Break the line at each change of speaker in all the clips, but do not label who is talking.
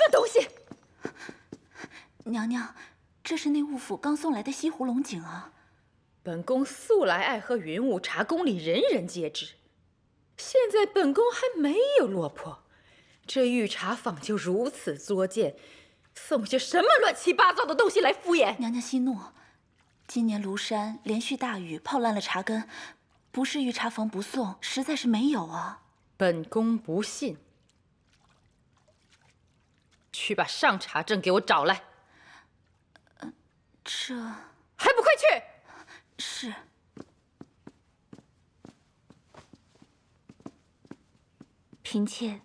的东西？
娘娘，这是内务府刚送来的西湖龙井啊。
本宫素来爱喝云雾茶，宫里人人皆知。现在本宫还没有落魄，这御茶坊就如此作贱，送些什么乱七八糟的东西来敷衍？
娘娘息怒，今年庐山连续大雨，泡烂了茶根，不是御茶坊不送，实在是没有啊。
本宫不信，去把上茶证给我找来。
这
还不快去！
是。嫔妾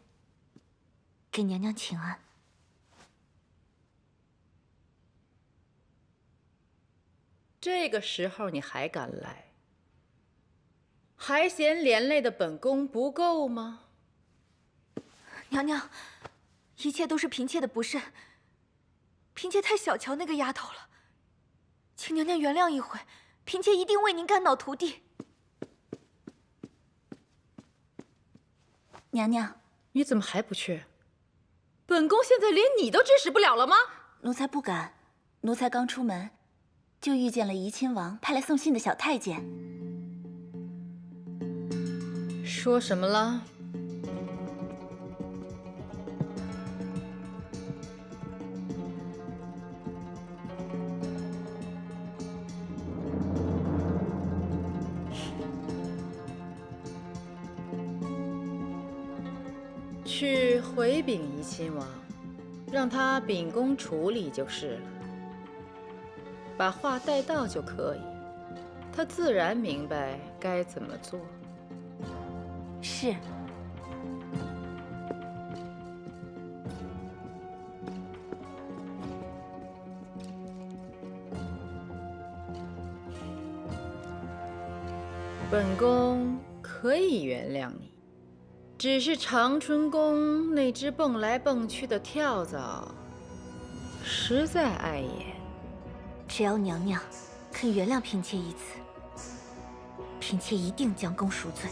给娘娘请安。
这个时候你还敢来？还嫌连累的本宫不够吗？
娘娘，一切都是嫔妾的不慎，嫔妾太小瞧那个丫头了，请娘娘原谅一回，嫔妾一定为您肝脑涂地。
娘娘，
你怎么还不去？本宫现在连你都支持不了了吗？
奴才不敢，奴才刚出门，就遇见了怡亲王派来送信的小太监。
说什么了？去回禀怡亲王，让他秉公处理就是了。把话带到就可以，他自然明白该怎么做。
是。
本宫可以原谅你，只是长春宫那只蹦来蹦去的跳蚤，实在碍眼。
只要娘娘肯原谅嫔妾一次，嫔妾一定将功赎罪。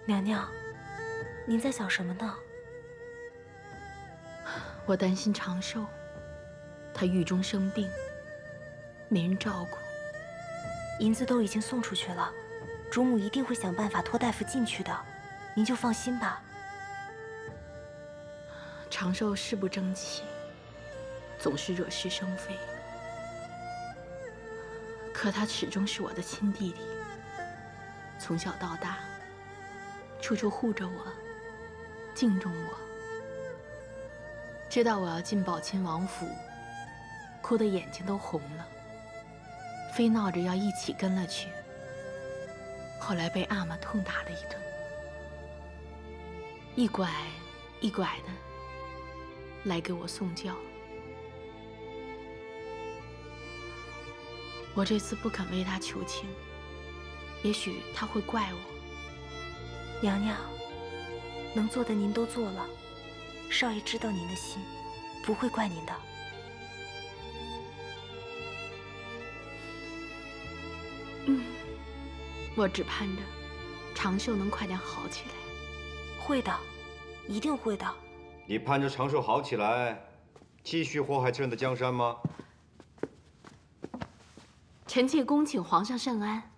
娘娘，您在想什么呢？
我担心长寿，他狱中生病，没人照顾。
银子都已经送出去了，主母一定会想办法托大夫进去的，您就放心吧。
长寿是不争气，总是惹是生非，可他始终是我的亲弟弟，从小到大，处处护着我，敬重我。知道我要进宝亲王府，哭得眼睛都红了，非闹着要一起跟了去。后来被阿玛痛打了一顿，一拐一拐的来给我送教。我这次不肯为他求情，也许他会怪我。
娘娘，能做的您都做了，少爷知道您的心，不会怪您的。
我只盼着长寿能快点好起来。
会的，一定会的。
你盼着长寿好起来，继续祸害朕的江山吗？
臣妾恭请皇上圣安。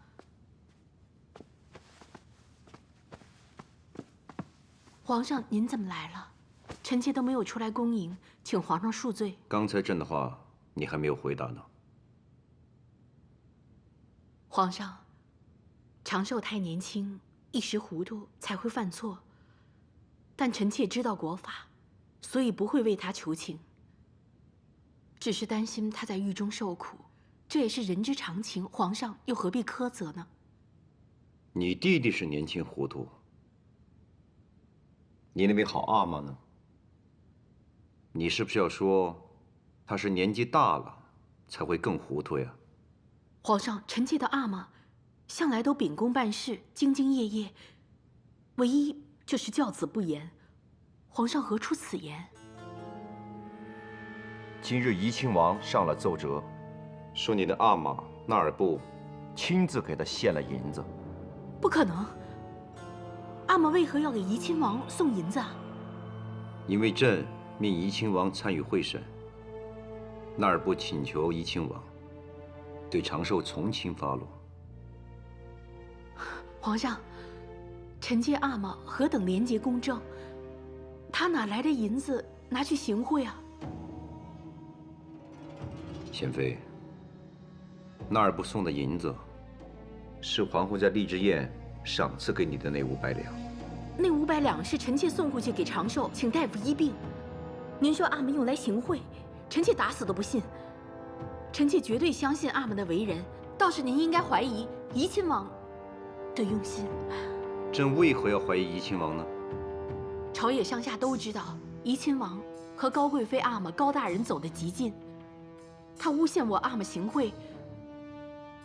皇上，您怎么来了？臣妾都没有出来恭迎，请皇上恕罪。
刚才朕的话，你还没有回答呢。
皇上，长寿太年轻，一时糊涂才会犯错。但臣妾知道国法，所以不会为他求情。只是担心他在狱中受苦，这也是人之常情。皇上又何必苛责呢？
你弟弟是年轻糊涂，你那位好阿玛呢？你是不是要说，他是年纪大了才会更糊涂呀？
皇上，臣妾的阿玛向来都秉公办事，兢兢业业，唯一就是教子不严。皇上何出此言？
今日怡亲王上了奏折，说你的阿玛纳尔布亲自给他献了银子。
不可能！阿玛为何要给怡亲王送银子啊？
因为朕命怡亲王参与会审，纳尔布请求怡亲王对长寿从轻发落。
皇上，臣妾阿玛何等廉洁公正，他哪来的银子拿去行贿啊？
贤妃，纳尔布送的银子，是皇后在荔枝宴赏赐给你的那500两。
那500两是臣妾送过去给长寿，请大夫医病。您说阿玛用来行贿，臣妾打死都不信。臣妾绝对相信阿玛的为人，倒是您应该怀疑怡亲王的用心。
朕为何要怀疑怡亲王呢？
朝野上下都知道，怡亲王和高贵妃阿玛高大人走得极近。他诬陷我阿玛行贿，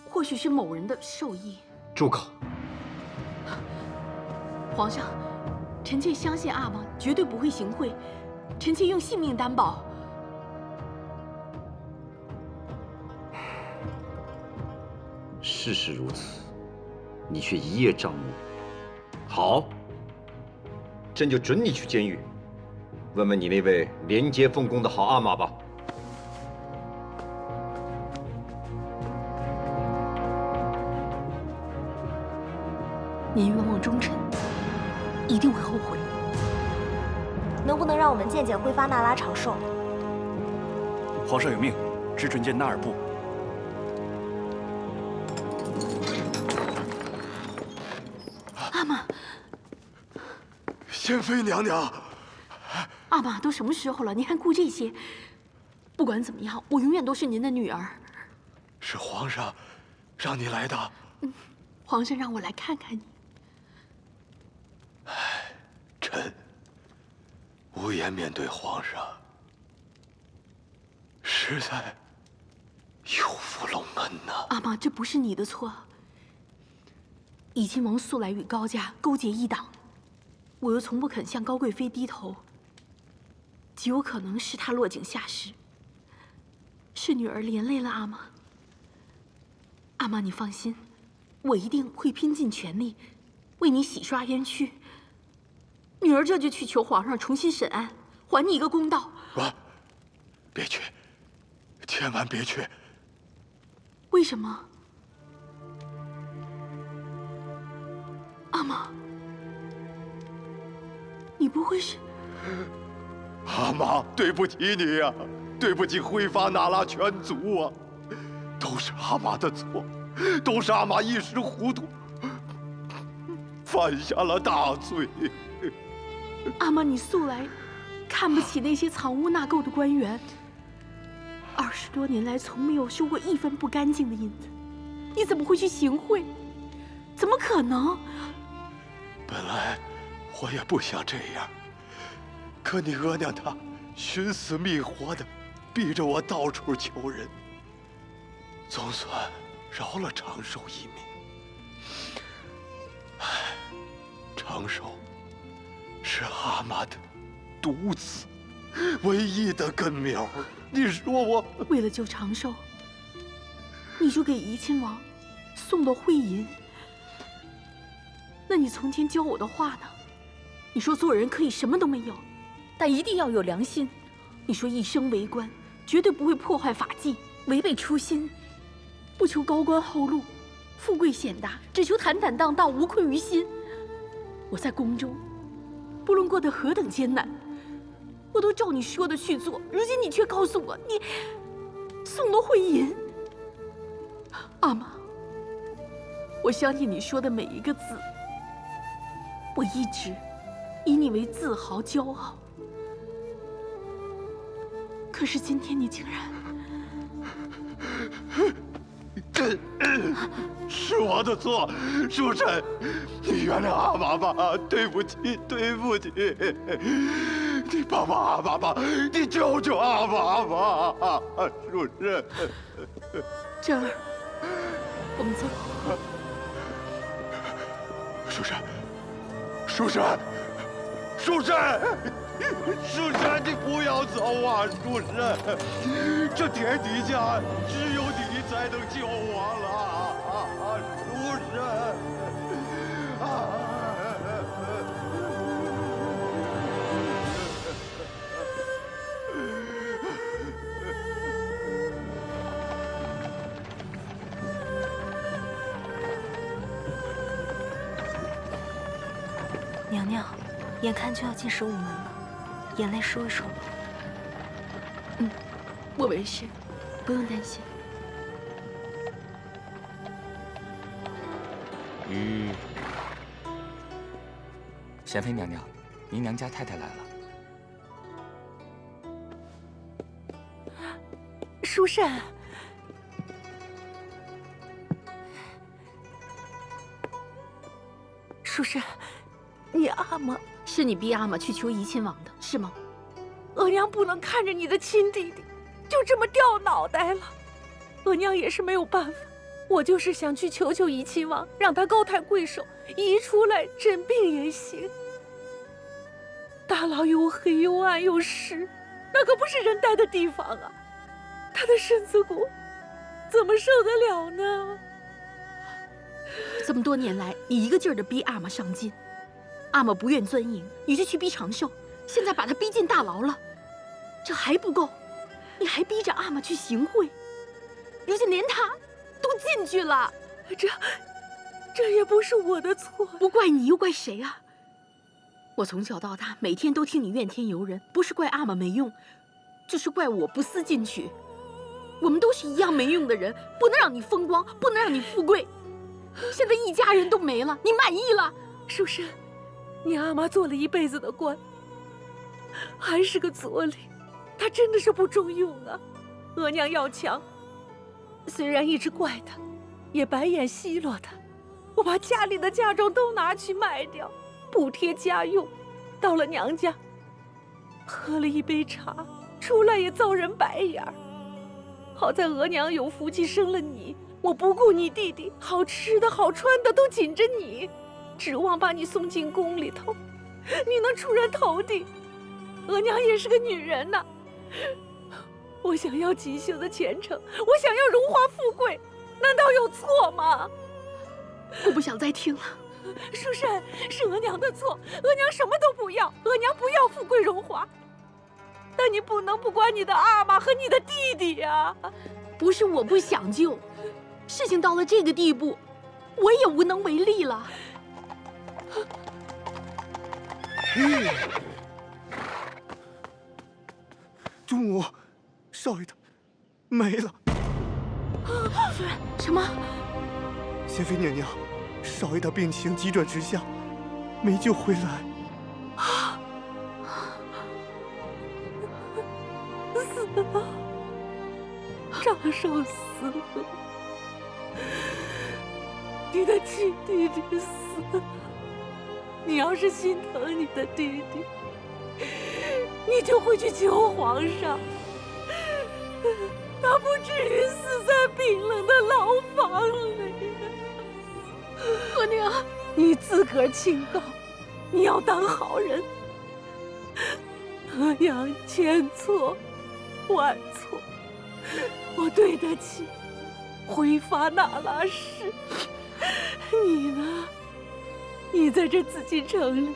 或许是某人的授意。
住口！
皇上，臣妾相信阿玛绝对不会行贿，臣妾用性命担保。
事实如此，你却一叶障目。好，朕就准你去监狱，问问你那位廉洁奉公的好阿玛吧。
您冤枉忠臣，一定会后悔。
能不能让我们见见辉发那拉长寿？
皇上有命，只准见纳尔布。
阿玛，
贤妃娘娘，
阿玛，都什么时候了，您还顾这些？不管怎么样，我永远都是您的女儿。
是皇上让你来的。
皇上让我来看看你。
臣无颜面对皇上，实在有负隆恩呐。
阿玛，这不是你的错。怡亲王素来与高家勾结一党，我又从不肯向高贵妃低头，极有可能是他落井下石，是女儿连累了阿玛。阿玛，你放心，我一定会拼尽全力，为你洗刷冤屈。女儿这就去求皇上重新审案，还你一个公道。
别去，千万别去！
为什么？阿玛，你不会是……
阿玛，对不起你呀，对不起辉发那拉全族啊！都是阿玛的错，都是阿玛一时糊涂，犯下了大罪。
阿玛，你素来看不起那些藏污纳垢的官员，20多年来从没有收过一分不干净的银子，你怎么会去行贿？怎么可能？
本来我也不想这样，可你额娘她寻死觅活的，逼着我到处求人，总算饶了长寿一命。唉，长寿是阿玛的独子，唯一的根苗。你说我
为了救长寿，你就给怡亲王送了贿银。那你从前教我的话呢？你说做人可以什么都没有，但一定要有良心。你说一生为官，绝对不会破坏法纪，违背初心，不求高官厚禄、富贵显达，只求坦坦荡荡、无愧于心。我在宫中，不论过得何等艰难，我都照你说的去做。如今你却告诉我，你送了贿银。阿玛，我相信你说的每一个字。我一直以你为自豪、骄傲，可是今天你竟然……
是我的错，淑臣，你原谅阿玛吧，对不起，对不起，你帮帮阿玛吧，你救救阿玛吧，淑臣。
珍儿，我们走。
淑臣，淑臣，淑臣。书生，你不要走啊！书生，这天底下只有你才能救我了，书生啊！
娘娘，眼看就要进15门了，眼泪说一说吧。
我没事，不用担心。
贤妃娘娘，您娘家太太来了。
书生，书生，你阿玛，
是你逼阿玛去求怡亲王的，是吗？
额娘不能看着你的亲弟弟就这么掉脑袋了，额娘也是没有办法。我就是想去求求怡亲王，让他高抬贵手，移出来诊病也行。大牢又黑又暗又湿，那可不是人待的地方啊！他的身子骨怎么受得了呢？
这么多年来，你一个劲儿的逼阿玛上进，阿玛不愿遵营，你就去逼长寿，现在把他逼进大牢了，这还不够，你还逼着阿玛去行贿，如今连他都进去了，
这也不是我的错，
不怪你又怪谁啊？我从小到大每天都听你怨天尤人，不是怪阿玛没用，就是怪我不思进取。我们都是一样没用的人，不能让你风光，不能让你富贵。现在一家人都没了，你满意了？
书生，你阿妈做了一辈子的官，还是个左领，她真的是不中用啊。额娘要强，虽然一直怪她，也白眼奚落她。我把家里的嫁妆都拿去卖掉，补贴家用。到了娘家，喝了一杯茶，出来也遭人白眼儿。好在额娘有福气生了你，我不顾你弟弟，好吃的好穿的都紧着你，指望把你送进宫里头，你能出人头地。额娘也是个女人呐，我想要锦绣的前程，我想要荣华富贵，难道有错吗？
我不想再听了。
书生，是额娘的错，额娘什么都不要，额娘不要富贵荣华。但你不能不管你的阿玛和你的弟弟呀！
不是我不想救，事情到了这个地步，我也无能为力了。
主母，少爷他没了。
夫人，什么？
贤妃娘娘，少爷他病情急转直下，没救回来。
死了，长寿死了，你的亲弟弟死了。你要是心疼你的弟弟，你就会去求皇上，他不至于死在冰冷的牢房里。
额娘，
你自个儿清高，你要当好人。额娘千错万错，我对得起回发那拉氏。你呢？你在这紫禁城里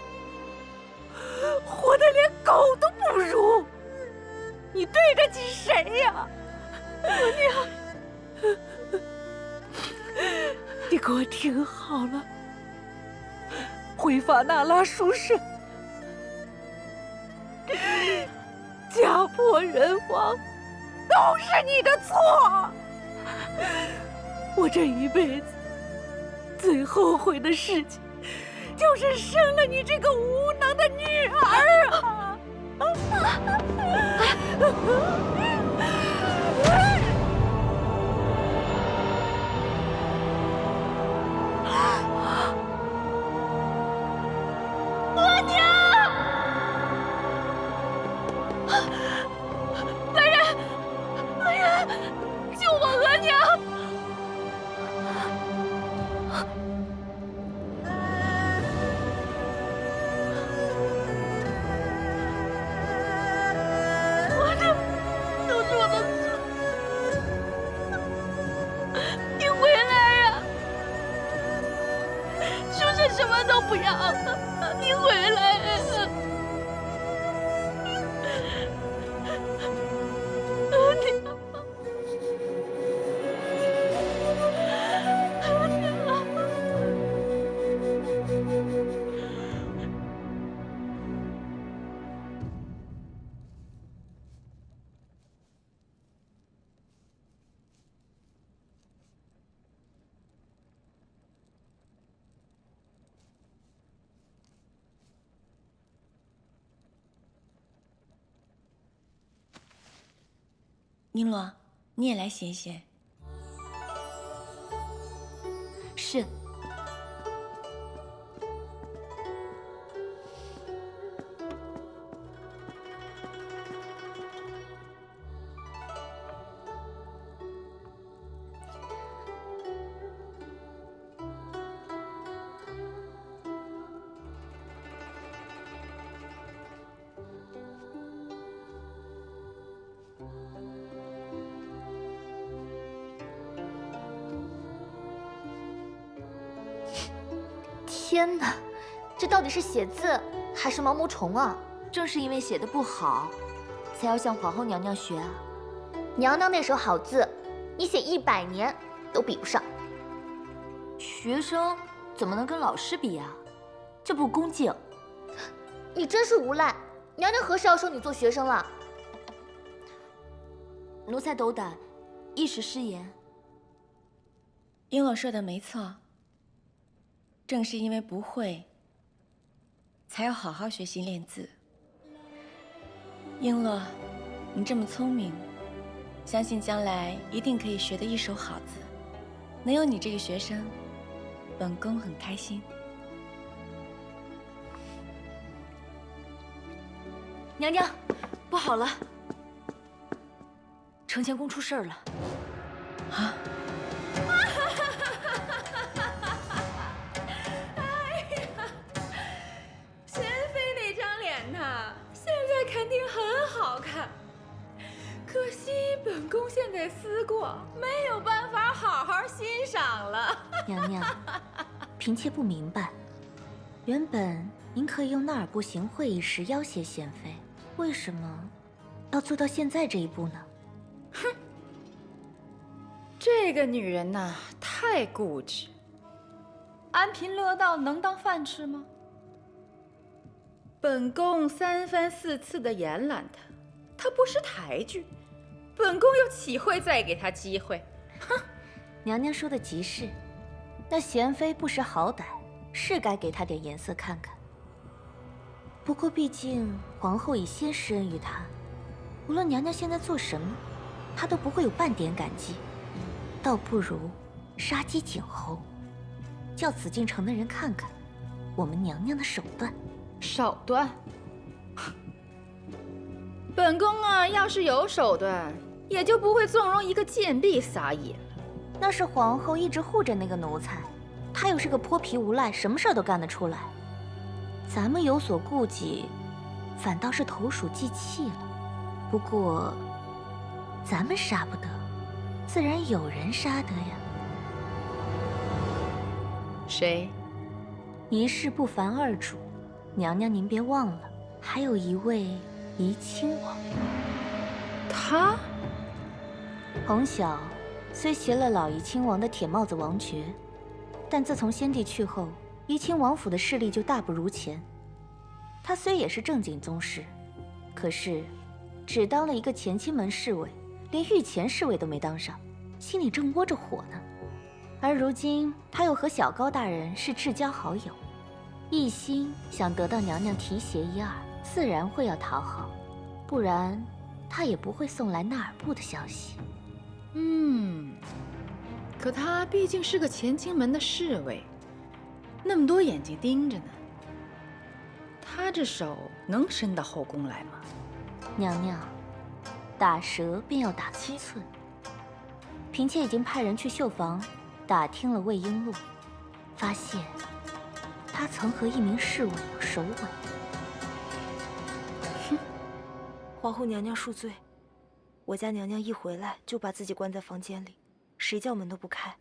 活得连狗都不如，你对得起谁呀？额娘，你给我听好了，回发那拉书生家破人亡，都是你的错。我这一辈子最后悔的事情，就是生了你这个无能的女儿啊！额娘，来人，救我额娘！
璎珞，你也来写一写。
是。天哪，这到底是写字还是毛毛虫啊？正是因为写的不好，才要向皇后娘娘学啊。娘娘那手好字，你写100年都比不上。学生怎么能跟老师比啊？这不恭敬。你真是无赖！娘娘何时要收你做学生了？奴才斗胆，一时失言。
璎珞说的没错，正是因为不会，才要好好学习练字。璎珞，你这么聪明，相信将来一定可以学得一手好字。能有你这个学生，本宫很开心。
娘娘，不好了，承乾宫出事儿了。
啊！
贤妃那张脸呐，现在肯定很好看，可惜本宫现在思过，没有办法好好欣赏了。
娘娘，嫔妾不明白，原本您可以用纳尔布行贿一事要挟贤妃，为什么要做到现在这一步呢？
哼，这个女人呐，太固执。安贫乐道能当饭吃吗？本宫3番4次的延揽她，她不识抬举，本宫又岂会再给她机会？哼！
娘娘说的极是，那贤妃不识好歹，是该给她点颜色看看。不过毕竟皇后已先施恩于她，无论娘娘现在做什么，她都不会有半点感激，倒不如杀鸡儆猴，叫紫禁城的人看看我们娘娘的手段。
手段？本宫啊，要是有手段，也就不会纵容一个贱婢撒野了。
那是皇后一直护着那个奴才，他又是个泼皮无赖，什么事儿都干得出来。咱们有所顾忌，反倒是投鼠忌器了。不过，咱们杀不得，自然有人杀得呀。
谁？
一世不凡二主，娘娘您别忘了，还有一位怡亲王。
他？
彭晓虽携了老怡亲王的铁帽子王爵，但自从先帝去后，怡亲王府的势力就大不如前。他虽也是正经宗室，可是只当了一个乾清门侍卫，连御前侍卫都没当上，心里正窝着火呢。而如今他又和小高大人是至交好友，一心想得到娘娘提携一二，自然会要讨好，不然他也不会送来纳尔布的消息。
可他毕竟是个乾清门的侍卫，那么多眼睛盯着呢，他这手能伸到后宫来吗？
娘娘，打蛇便要打七寸。嫔妾已经派人去绣房打听了魏璎珞，发现她曾和一名侍卫有手吻。
哼，皇后娘娘恕罪，我家娘娘一回来就把自己关在房间里，谁叫门都不开。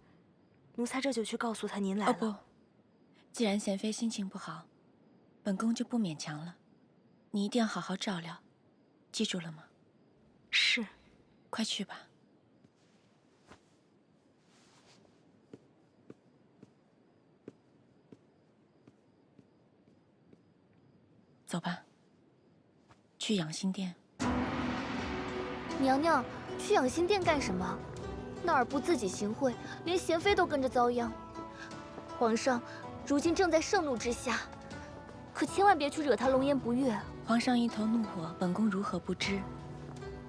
奴才这就去告诉她您来了。
哦不，既然贤妃心情不好，本宫就不勉强了。你一定要好好照料，记住了吗？
是。
快去吧。走吧，去养心殿。
娘娘，去养心殿干什么？纳尔布自己行贿，连贤妃都跟着遭殃。皇上如今正在盛怒之下，可千万别去惹他龙颜不悦。
皇上一头怒火，本宫如何不知？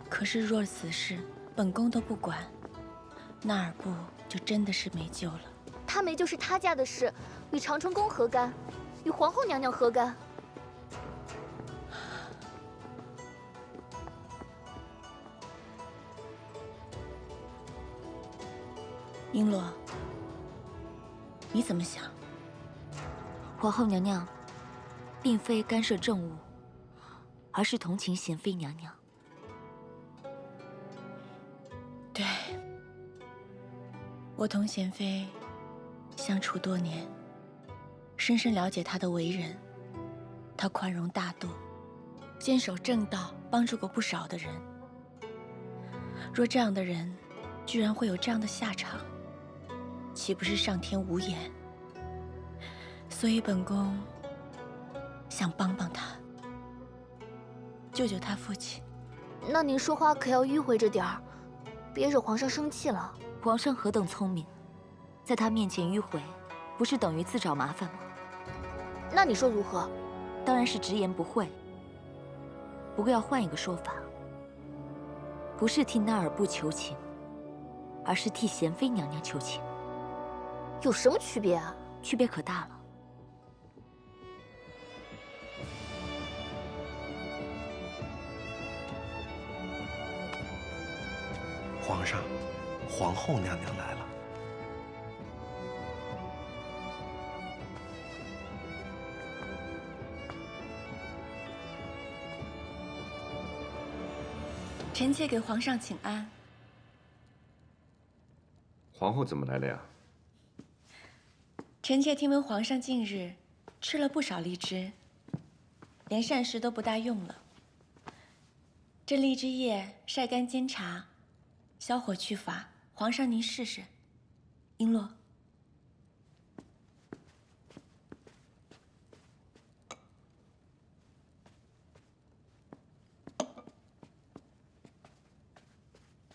可是若此事本宫都不管，那尔部就真的是没救了。
他没救是他家的事，与长春宫何干？与皇后娘娘何干？
璎珞，你怎么想？
皇后娘娘并非干涉政务，而是同情娴妃娘娘。
对，我同娴妃相处多年，深深了解她的为人。她宽容大度，坚守正道，帮助过不少的人。若这样的人居然会有这样的下场，岂不是上天无眼？所以本宫想帮帮他，救救他父亲。
那您说话可要迂回着点儿，别惹皇上生气了。
皇上何等聪明，在他面前迂回，不是等于自找麻烦吗？
那你说如何？
当然是直言不讳。不过要换一个说法，不是替那尔部求情，而是替娴妃娘娘求情。
有什么区别啊？
区别可大了。
皇上，皇后娘娘来了。
臣妾给皇上请安。
皇后怎么来了呀？
臣妾听闻皇上近日吃了不少荔枝，连膳食都不大用了。这荔枝叶晒干煎茶，消火去乏。皇上您试试。璎珞，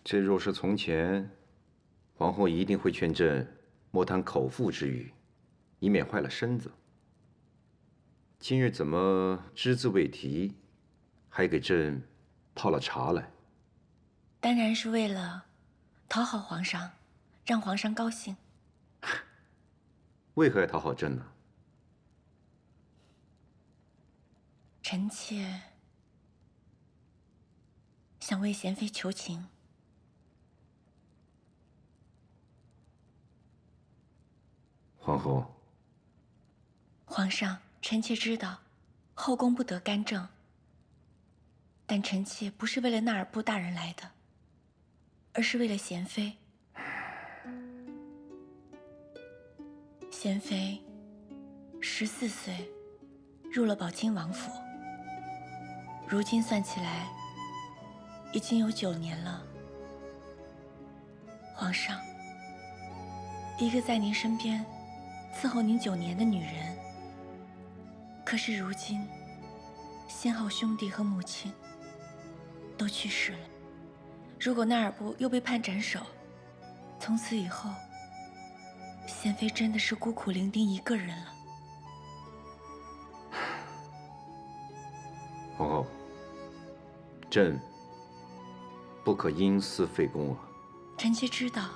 这若是从前，皇后一定会劝朕莫谈口腹之欲，以免坏了身子。今日怎么只字未提，还给朕泡了茶来？
当然是为了讨好皇上，让皇上高兴。
为何要讨好朕呢？
臣妾想为娴妃求情。
皇后，
皇上，臣妾知道，后宫不得干政，但臣妾不是为了那尔部大人来的，而是为了娴妃。娴妃14岁入了宝亲王府，如今算起来已经有9年了。皇上，一个在您身边伺候您9年的女人，可是如今先后兄弟和母亲都去世了。如果那尔部又被判斩首，从此以后，娴妃真的是孤苦伶仃一个人了。
皇后，朕不可因私废公啊。
臣妾知道，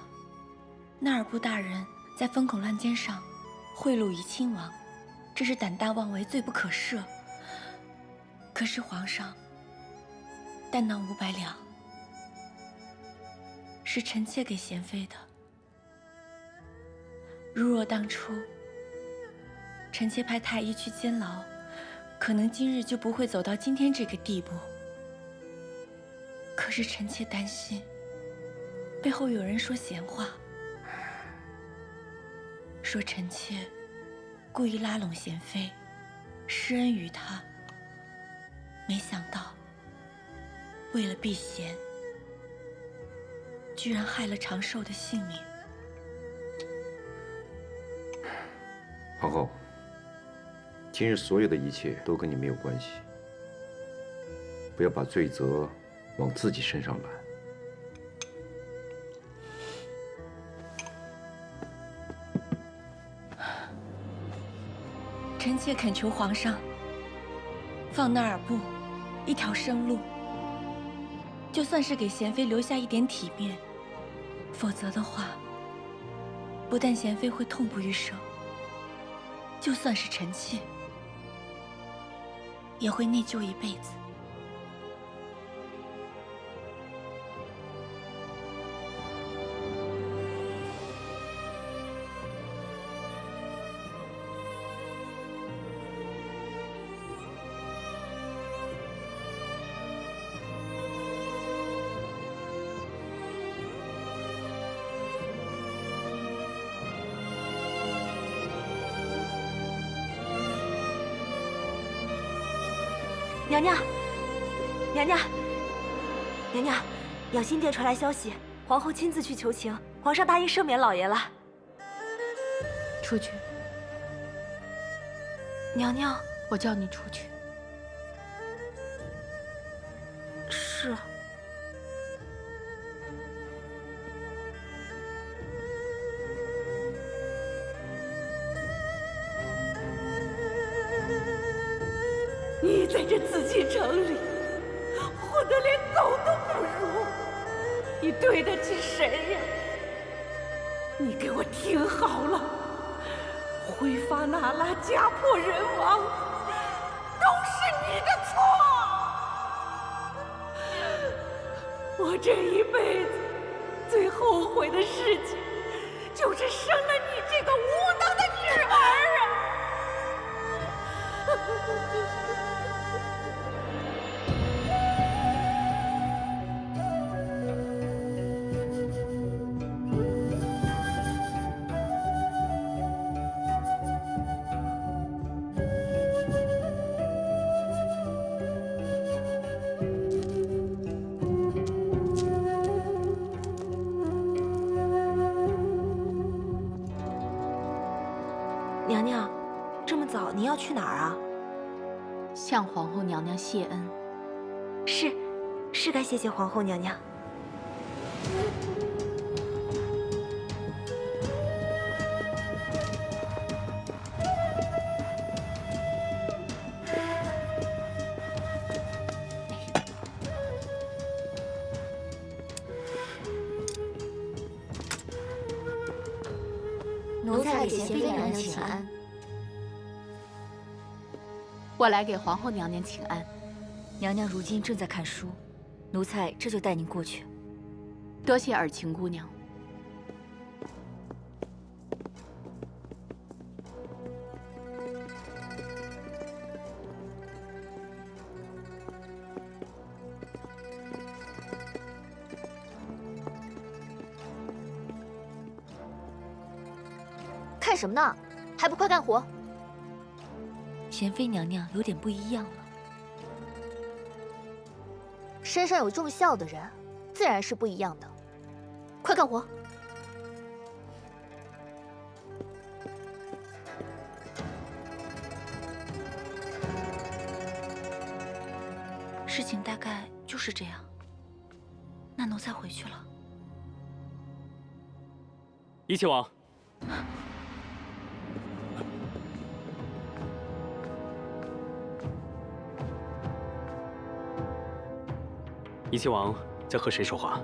那尔部大人在风口乱尖上贿赂怡亲王，这是胆大妄为，罪不可赦。可是皇上，弹囊500两是臣妾给娴妃的。如若当初臣妾派太医去监牢，可能今日就不会走到今天这个地步。可是臣妾担心背后有人说闲话，说臣妾故意拉拢娴妃，施恩于她。没想到为了避嫌，居然害了长寿的性命。
皇后，今日所有的一切都跟你没有关系，不要把罪责往自己身上揽。
臣妾恳求皇上放那尔部一条生路，
就算是给贤妃留下一点体面，否则的话，不但贤妃会痛不欲生，就算是臣妾，也会内疚一辈子。
娘娘，娘娘，娘娘，养心殿传来消息，皇后亲自去求情，皇上答应赦免老爷了。
出去。
娘娘，
我叫你出去。
是。
你在这紫禁城里混得连狗都不如，你对得起谁呀？你给我听好了，挥发那拉家破人亡，都是你的错。我这一辈子最后悔的事情，就是生了你这个无能的女儿啊！
娘娘，这么早您要去哪儿啊？
向皇后娘娘谢恩。
是该谢谢皇后娘娘。
奴才给贤妃娘娘请安。
我来给皇后娘娘请安。
娘娘如今正在看书，奴才这就带您过去。
多谢尔晴姑娘。
看什么呢？还不快干活！
贤妃娘娘有点不一样了。
身上有重孝的人，自然是不一样的。快干活！
事情大概就是这样。那奴才回去了。
怡亲王。 怡亲王在和谁说话？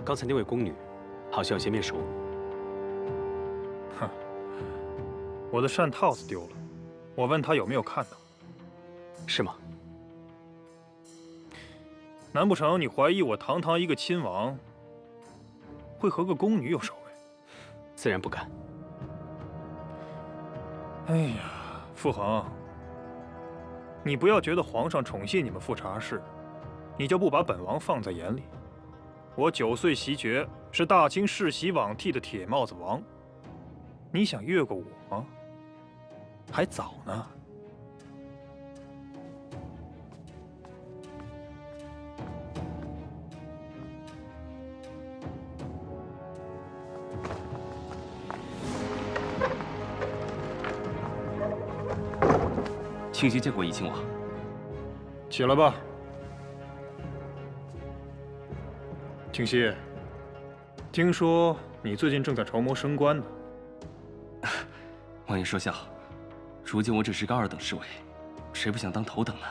刚才那位宫女好像有些面熟。
哼，我的扇套子丢了，我问她有没有看到。
是吗？
难不成你怀疑我堂堂一个亲王，会和个宫女有手尾？
自然不敢。
哎呀，傅恒，你不要觉得皇上宠信你们富察氏。 你就不把本王放在眼里？我9岁袭爵，是大清世袭罔替的铁帽子王。你想越过我，还早呢。
庆幸见过怡亲王。
起来吧。 庆熙，听说你最近正在筹谋升官呢。
王爷说笑，如今我只是个2等侍卫，谁不想当头等呢？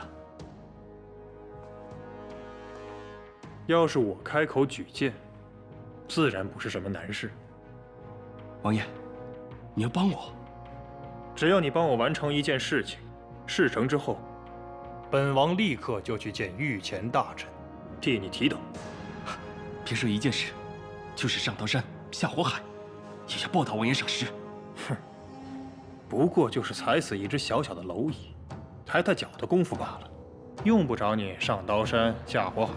要是我开口举荐，自然不是什么难事。
王爷，你要帮我？
只要你帮我完成一件事情，事成之后，本王立刻就去见御前大臣，替你提等。
别说一件事，就是上刀山下火海，也要报答王爷赏识。
哼，不过就是踩死一只小小的蝼蚁，抬抬脚的功夫罢了，用不着你上刀山下火海。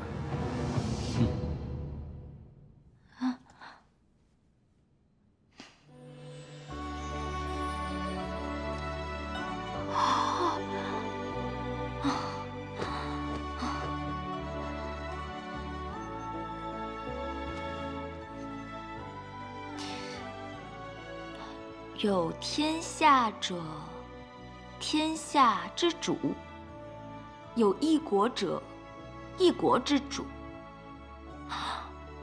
有天下者，天下之主；有一国者，一国之主。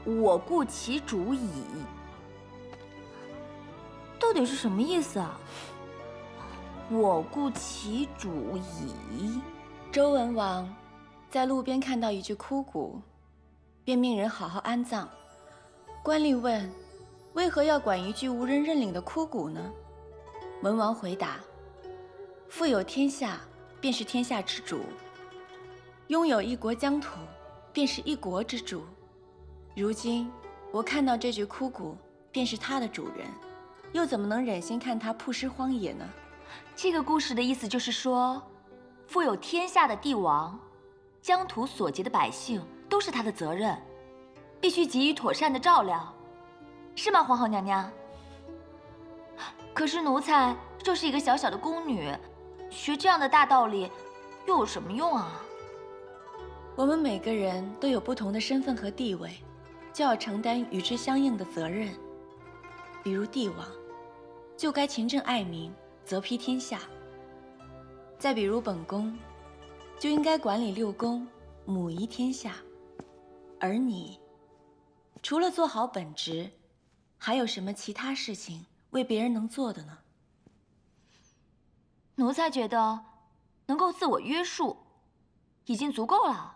我故其主矣。到底是什么意思啊？我故其主矣。
周文王在路边看到一具枯骨，便命人好好安葬。官吏问：为何要管一具无人认领的枯骨呢？文王回答：富有天下，便是天下之主；拥有一国疆土，便是一国之主。如今我看到这具枯骨，便是他的主人，又怎么能忍心看他曝尸荒野呢？
这个故事的意思就是说，富有天下的帝王，疆土所及的百姓都是他的责任，必须给予妥善的照料。是吗，皇后娘娘？可是奴才就是一个小小的宫女，学这样的大道理又有什么用啊？
我们每个人都有不同的身份和地位，就要承担与之相应的责任。比如帝王，就该勤政爱民，则披天下；再比如本宫，就应该管理六宫，母仪天下。而你，除了做好本职，还有什么其他事情为别人能做的呢？
奴才觉得能够自我约束已经足够了。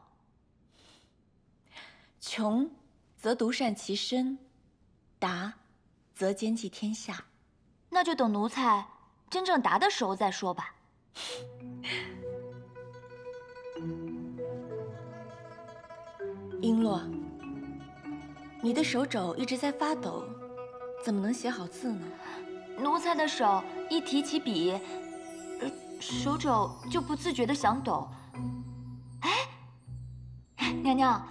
穷则独善其身，达则兼济天下。
那就等奴才真正达的时候再说吧。
璎珞，你的手肘一直在发抖，怎么能写好字呢？
奴才的手一提起笔，手肘就不自觉地想抖。哎，娘娘，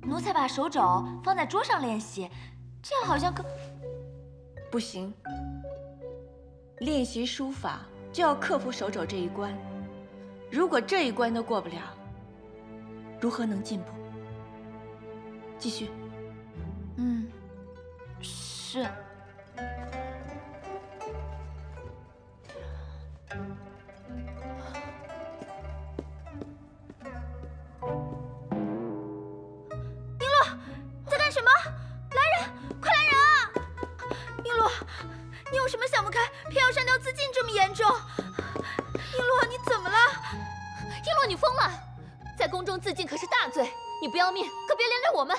奴才把手肘放在桌上练习，这样好像
不行。练习书法就要克服手肘这一关，如果这一关都过不了，如何能进步？继续。
是。
璎珞，你在干什么？来人，快来人啊！璎珞，你有什么想不开，偏要上吊自尽，这么严重？璎珞，你怎么了？
璎珞，你疯了！在宫中自尽可是大罪，你不要命，可别连累我们。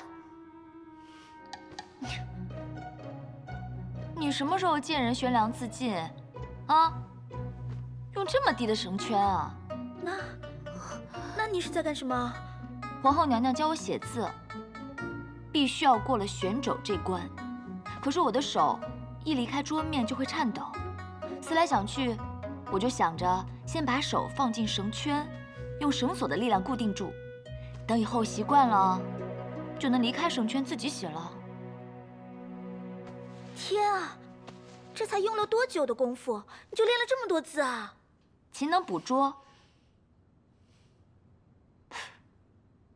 你什么时候见人悬梁自尽？啊？用这么低的绳圈啊？
那你是在干什么？
皇后娘娘教我写字，必须要过了悬肘这关。可是我的手一离开桌面就会颤抖，思来想去，我就想着先把手放进绳圈，用绳索的力量固定住，等以后习惯了，就能离开绳圈自己写了。
天啊，这才用了多久的功夫，你就练了这么多字啊？
勤能补拙。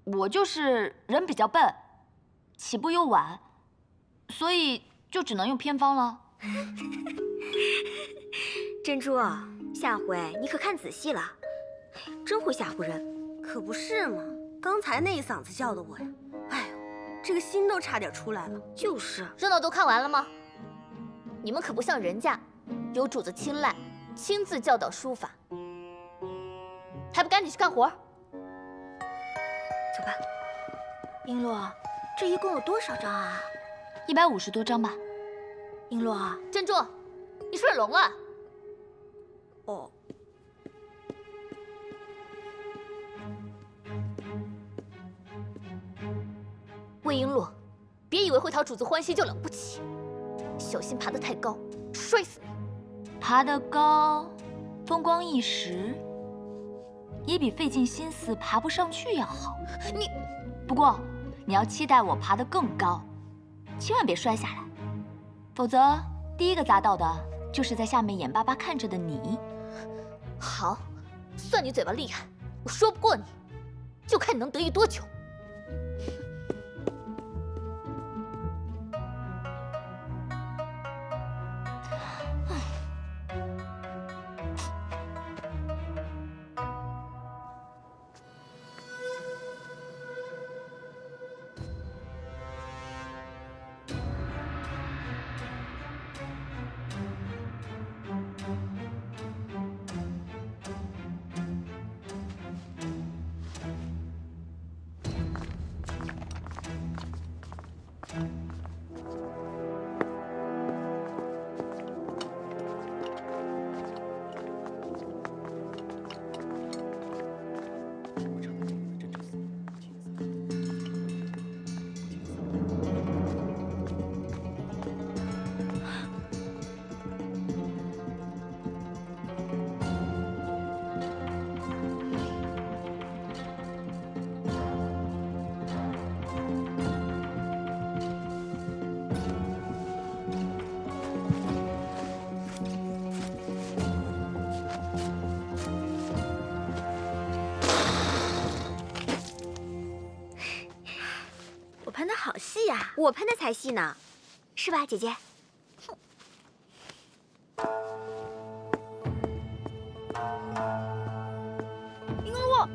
我就是人比较笨，起步又晚，所以就只能用偏方了。
珍珠啊，下回你可看仔细了，真会吓唬人。
可不是嘛，刚才那一嗓子叫的我呀，哎呦，这个心都差点出来了。
就是，
热闹都看完了吗？你们可不像人家，有主子青睐，亲自教导书法，还不赶紧去干活？
走吧。
璎珞，这一共有多少张啊
？150多张吧。
璎珞，
珍珠，你是不是聋了？
哦。
魏璎珞，别以为会讨主子欢心就了不起，小心爬得太高，摔死你！
爬得高，风光一时，也比费尽心思爬不上去要好。不过你要期待我爬得更高，千万别摔下来，否则第一个砸到的就是在下面眼巴巴看着的你。
好，算你嘴巴厉害，我说不过你，就看你能得意多久。
我喷的好细呀，我喷的才细呢，是吧，姐姐？璎珞，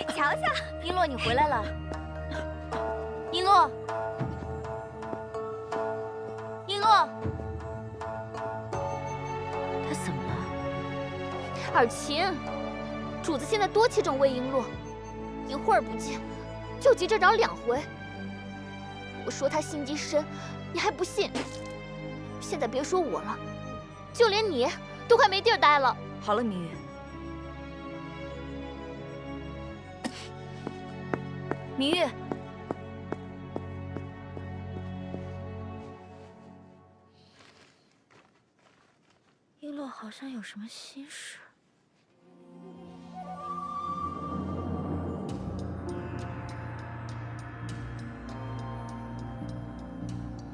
瞧瞧，璎珞你回来了。璎珞，璎珞，
他怎么了？尔晴，主子现在多器重魏璎珞，一会儿不见，就急着找2回。我说他心机深，你还不信？现在别说我了，就连你都快没地儿待了。
好了，明月，明月，
璎珞好像有什么心事。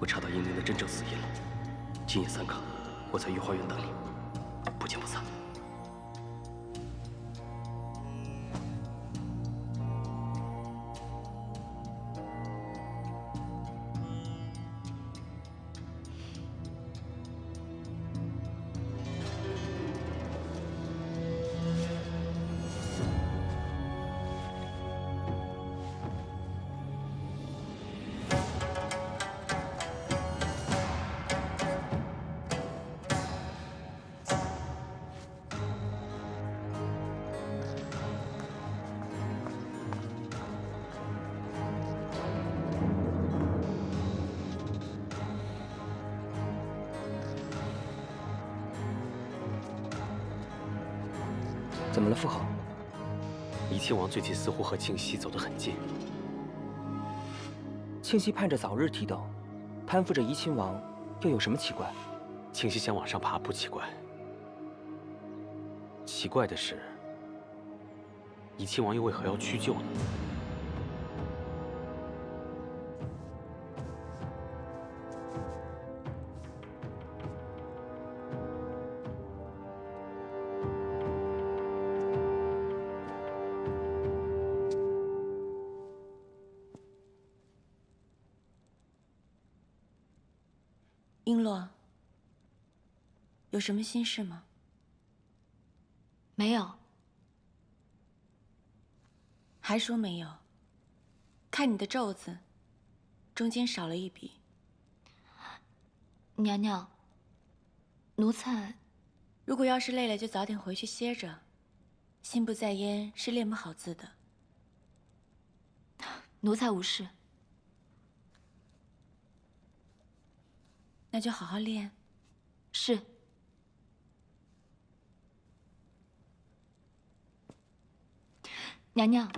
我查到英灵的真正死因了。今夜3刻，我在御花园等你，不见不散。
怎么了，父后？
怡亲王最近似乎和庆熙走得很近。
庆熙盼着早日提斗，攀附着怡亲王，又有什么奇怪？
庆熙想往上爬不奇怪，奇怪的是，怡亲王又为何要屈就呢？
璎珞，有什么心事吗？
没有。
还说没有？看你的皱子，中间少了一笔。
娘娘，奴才……
如果要是累了，就早点回去歇着，心不在焉是练不好字的。
奴才无事。
那就好好练。
是。娘娘，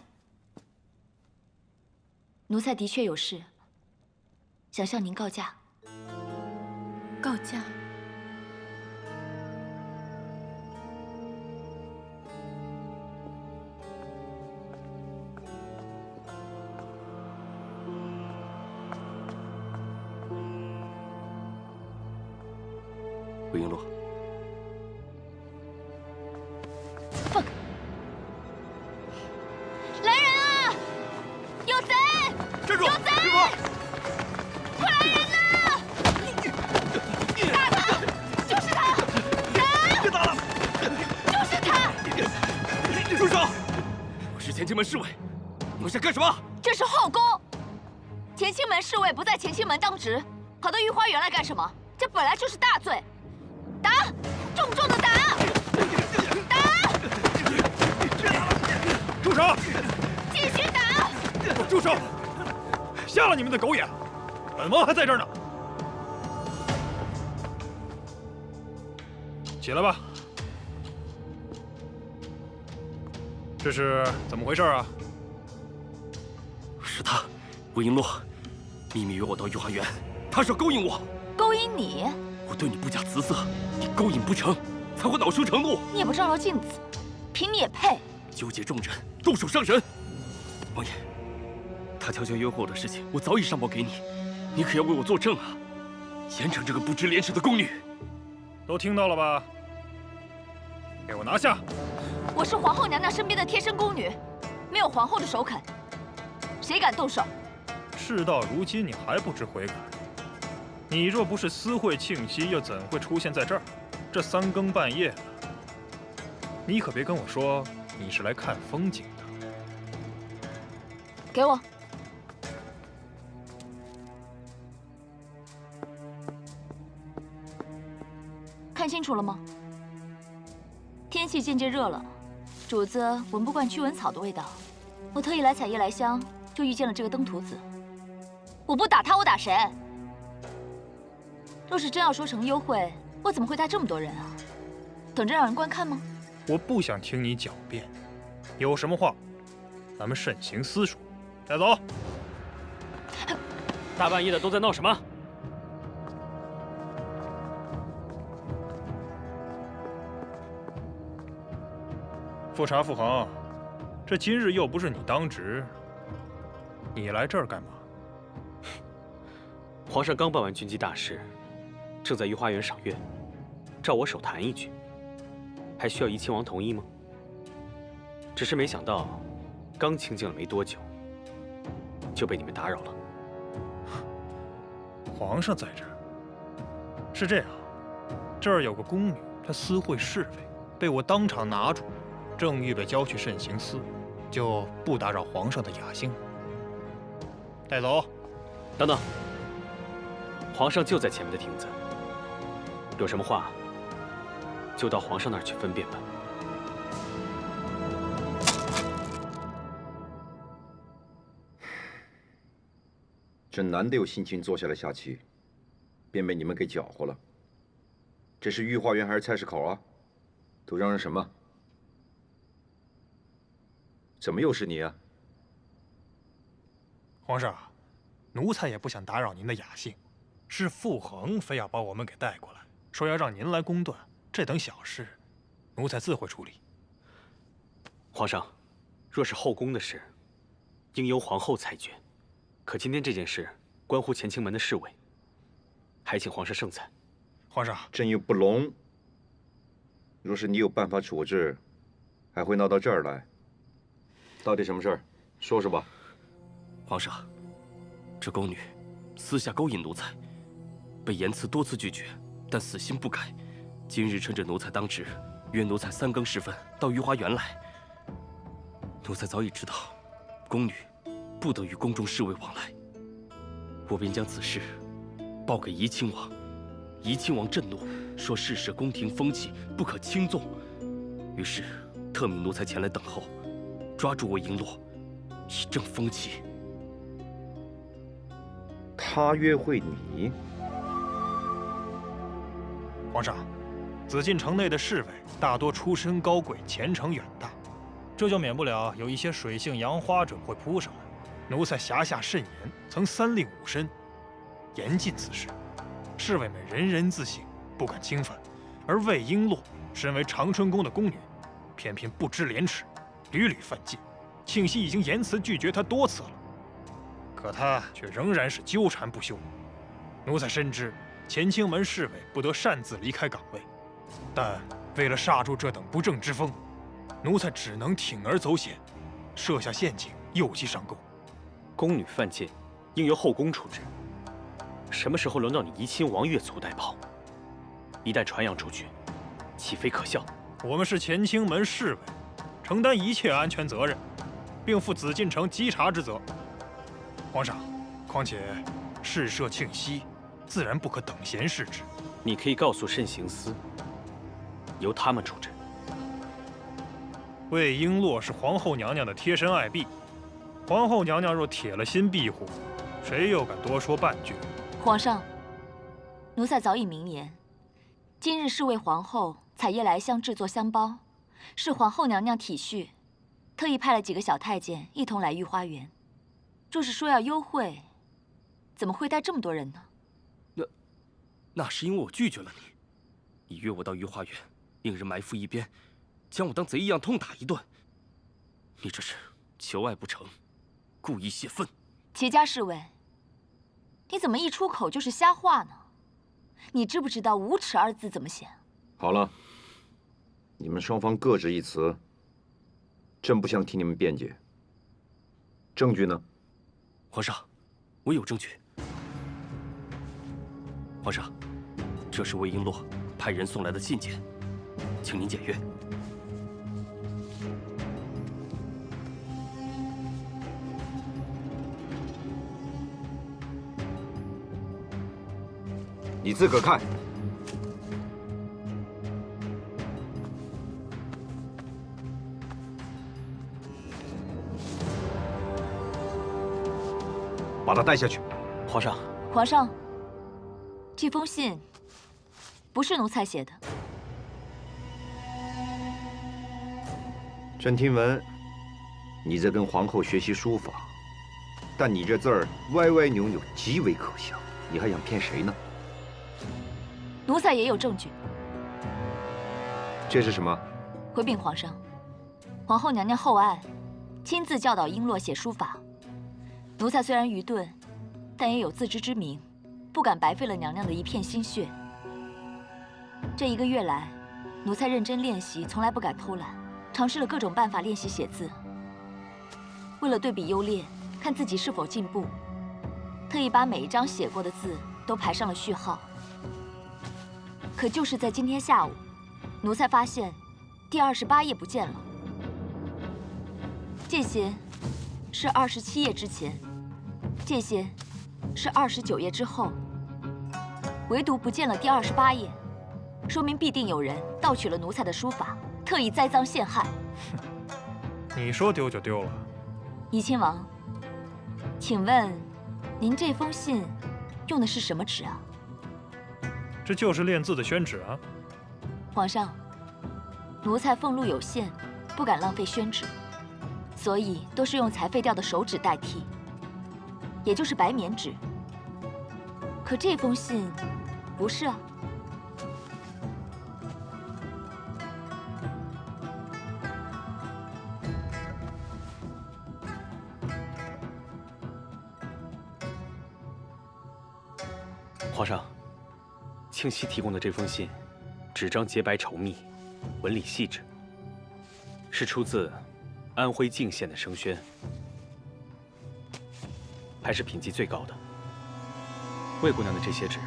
奴才的确有事，想向您告假。
告假？
魏璎珞，
放！来人啊！有贼！
站住！
有贼！快来人呐！打他！就是他！打！
别打了！
就是他！
住手！我是乾清门侍卫，你们想干什么？
这是后宫，乾清门侍卫不在乾清门当值，跑到御花园来干什么？这本来就是大罪。打！重重的打！打！
住手！
继续打！
住手！瞎了你们的狗眼！本王还在这儿呢。起来吧。这是怎么回事啊？
是他，魏璎珞，秘密约我到御花园，他是要勾引我。
勾引你？
我对你不假辞色，你勾引不成，才会恼羞成怒。
你也不照照镜子，凭你也配？
纠结众人，动手伤人。王爷，他悄悄约会我的事情，我早已上报给你，你可要为我作证啊！严惩这个不知廉耻的宫女。
都听到了吧？给我拿下！
我是皇后娘娘身边的贴身宫女，没有皇后的首肯，谁敢动手？
事到如今，你还不知悔改？你若不是私会庆熙，又怎会出现在这儿？这3更半夜的，你可别跟我说你是来看风景的。
给我。看清楚了吗？天气渐渐热了，主子闻不惯驱蚊草的味道，我特意来采夜来香，就遇见了这个登徒子。我不打他，我打谁？若是真要说成幽会，我怎么会带这么多人啊？等着让人观看吗？
我不想听你狡辩，有什么话，咱们慎行私说。带走。
大半夜的都在闹什么？
富察傅恒，这今日又不是你当值，你来这儿干嘛？
皇上刚办完军机大事，正在御花园赏月，召我手谈一句，还需要怡亲王同意吗？只是没想到，刚清静了没多久，就被你们打扰了。
皇上在这儿。是这样，这儿有个宫女，她私会侍卫，被我当场拿住，正预备交去慎刑司，就不打扰皇上的雅兴了。带走。
等等，皇上就在前面的亭子，有什么话就到皇上那儿去分辨吧。
这难得有心情坐下来下棋，便被你们给搅和了。这是御花园还是菜市口啊？都嚷嚷什么？怎么又是你啊？
皇上，奴才也不想打扰您的雅兴，是傅恒非要把我们给带过来，说要让您来公断。这等小事，奴才自会处理。
皇上，若是后宫的事，应由皇后裁决。可今天这件事关乎乾清门的侍卫，还请皇上圣裁。
皇上，
朕又不聋。若是你有办法处置，还会闹到这儿来？到底什么事儿？说说吧。
皇上，这宫女私下勾引奴才，被严赐多次拒绝，但死心不改。今日趁着奴才当值，约奴才3更时分到御花园来。奴才早已知道，宫女不得与宫中侍卫往来。我便将此事报给怡亲王，怡亲王震怒，说事涉宫廷风气，不可轻纵。于是特命奴才前来等候，抓住魏璎珞，以正风气。
他约会你？
皇上，紫禁城内的侍卫大多出身高贵，前程远大，这就免不了有一些水性杨花者会扑上来。奴才辖下甚严，曾3令5申，严禁此事。侍卫们人人自省，不敢侵犯。而魏璎珞身为长春宫的宫女，偏偏不知廉耻，屡屡犯禁。庆熙已经严词拒绝她多次了，可她却仍然是纠缠不休。奴才深知乾清门侍卫不得擅自离开岗位，但为了刹住这等不正之风，奴才只能铤而走险，设下陷阱诱其上钩。
宫女犯禁，应由后宫处置。什么时候轮到你怡亲王越俎代庖？一旦传扬出去，岂非可笑？
我们是乾清门侍卫，承担一切安全责任，并负紫禁城稽查之责。皇上，况且事涉庆熙，自然不可等闲视之。
你可以告诉慎刑司，由他们处置。
魏璎珞是皇后娘娘的贴身爱婢，皇后娘娘若铁了心庇护，谁又敢多说半句？
皇上，奴才早已明言，今日是为皇后采夜来香制作香包，是皇后娘娘体恤，特意派了几个小太监一同来御花园。若是说要幽会，怎么会带这么多人呢？
那是因为我拒绝了你。你约我到御花园，令人埋伏一边，将我当贼一样痛打一顿。你这是求爱不成，故意泄愤。
齐家侍卫，你怎么一出口就是瞎话呢？你知不知道无耻二字怎么写？
好了，你们双方各执一词，朕不想替你们辩解。证据呢？
皇上，我有证据。皇上，这是魏璎珞派人送来的信件，请您检阅。
你自个儿看。把他带下去。
皇上，
皇上，这封信不是奴才写的。
朕听闻你在跟皇后学习书法，但你这字儿歪歪扭扭，极为可笑。你还想骗谁呢？
奴才也有证据。
这是什么？
回禀皇上，皇后娘娘厚爱，亲自教导璎珞写书法。奴才虽然愚钝，但也有自知之明，不敢白费了娘娘的一片心血。这1个月来，奴才认真练习，从来不敢偷懒，尝试了各种办法练习写字。为了对比优劣，看自己是否进步，特意把每一张写过的字都排上了序号。可就是在今天下午，奴才发现第28页不见了。这些是27页之前，这些是29页之后，唯独不见了第28页，说明必定有人盗取了奴才的书法，特意栽赃陷害。
你说丢就丢了。
怡亲王，请问您这封信用的是什么纸啊？
这就是练字的宣纸啊。
皇上，奴才俸禄有限，不敢浪费宣纸，所以都是用才废掉的手纸代替，也就是白棉纸。可这封信不是啊。
皇上，庆熙提供的这封信，纸张洁白稠密，纹理细致，是出自安徽泾县的生宣，还是品级最高的。魏姑娘的这些纸，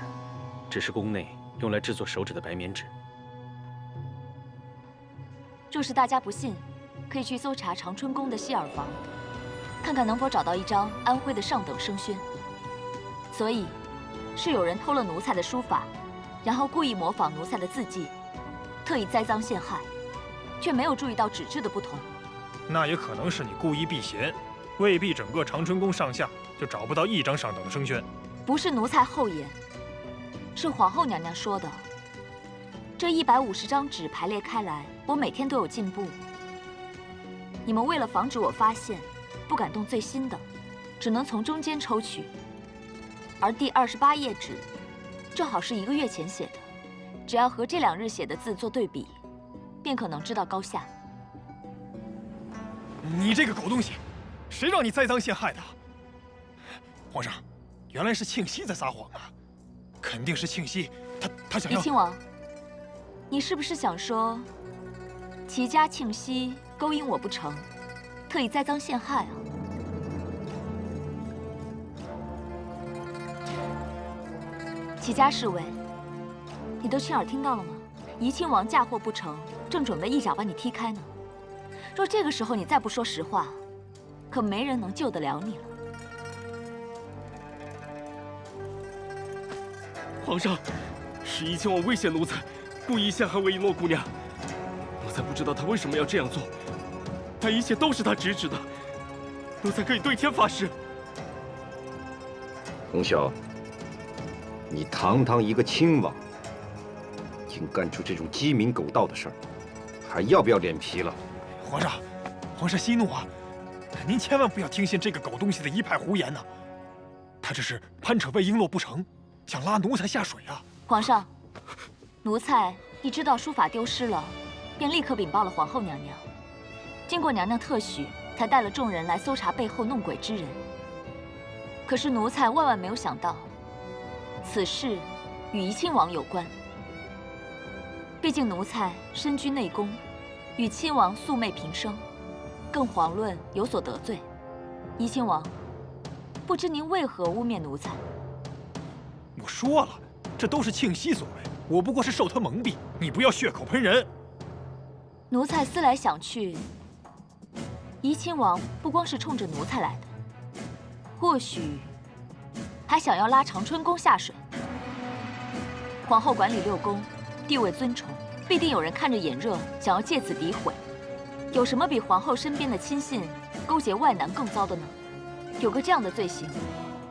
只是宫内用来制作手纸的白棉纸。
若是大家不信，可以去搜查长春宫的希尔房，看看能否找到一张安徽的上等生宣。所以，是有人偷了奴才的书法，然后故意模仿奴才的字迹，特意栽赃陷害，却没有注意到纸质的不同。
那也可能是你故意避嫌，未必整个长春宫上下就找不到一张上等的生宣。
不是奴才厚颜，是皇后娘娘说的。这150张纸排列开来，我每天都有进步。你们为了防止我发现，不敢动最新的，只能从中间抽取。而第28页纸，正好是1个月前写的，只要和这2日写的字做对比，便可能知道高下。
你这个狗东西，谁让你栽赃陷害的？皇上，原来是庆熙在撒谎啊！肯定是庆熙，他想要。
怡亲王，你是不是想说，齐家庆熙勾引我不成，特意栽赃陷害啊？齐家侍卫，你都亲耳听到了吗？怡亲王嫁祸不成，正准备一脚把你踢开呢。若这个时候你再不说实话，可没人能救得了你了。
皇上，是怡亲王威胁奴才，故意陷害魏璎珞姑娘。奴才不知道他为什么要这样做，但一切都是他指使的。奴才可以对天发誓。
洪晓，你堂堂一个亲王，竟干出这种鸡鸣狗盗的事儿，还要不要脸皮了？
皇上息怒啊！您千万不要听信这个狗东西的一派胡言呐！他这是攀扯魏璎珞不成，想拉奴才下水啊！
皇上，奴才一知道书法丢失了，便立刻禀报了皇后娘娘。经过娘娘特许，才带了众人来搜查背后弄鬼之人。可是奴才万万没有想到，此事与怡亲王有关。毕竟奴才身居内宫，与亲王素昧平生，更遑论有所得罪。怡亲王，不知您为何污蔑奴才？
我说了，这都是庆熙所为，我不过是受他蒙蔽，你不要血口喷人。
奴才思来想去，怡亲王不光是冲着奴才来的，或许还想要拉长春宫下水。皇后管理6宫，地位尊崇，必定有人看着眼热，想要借此诋毁。有什么比皇后身边的亲信勾结外男更糟的呢？有个这样的罪行，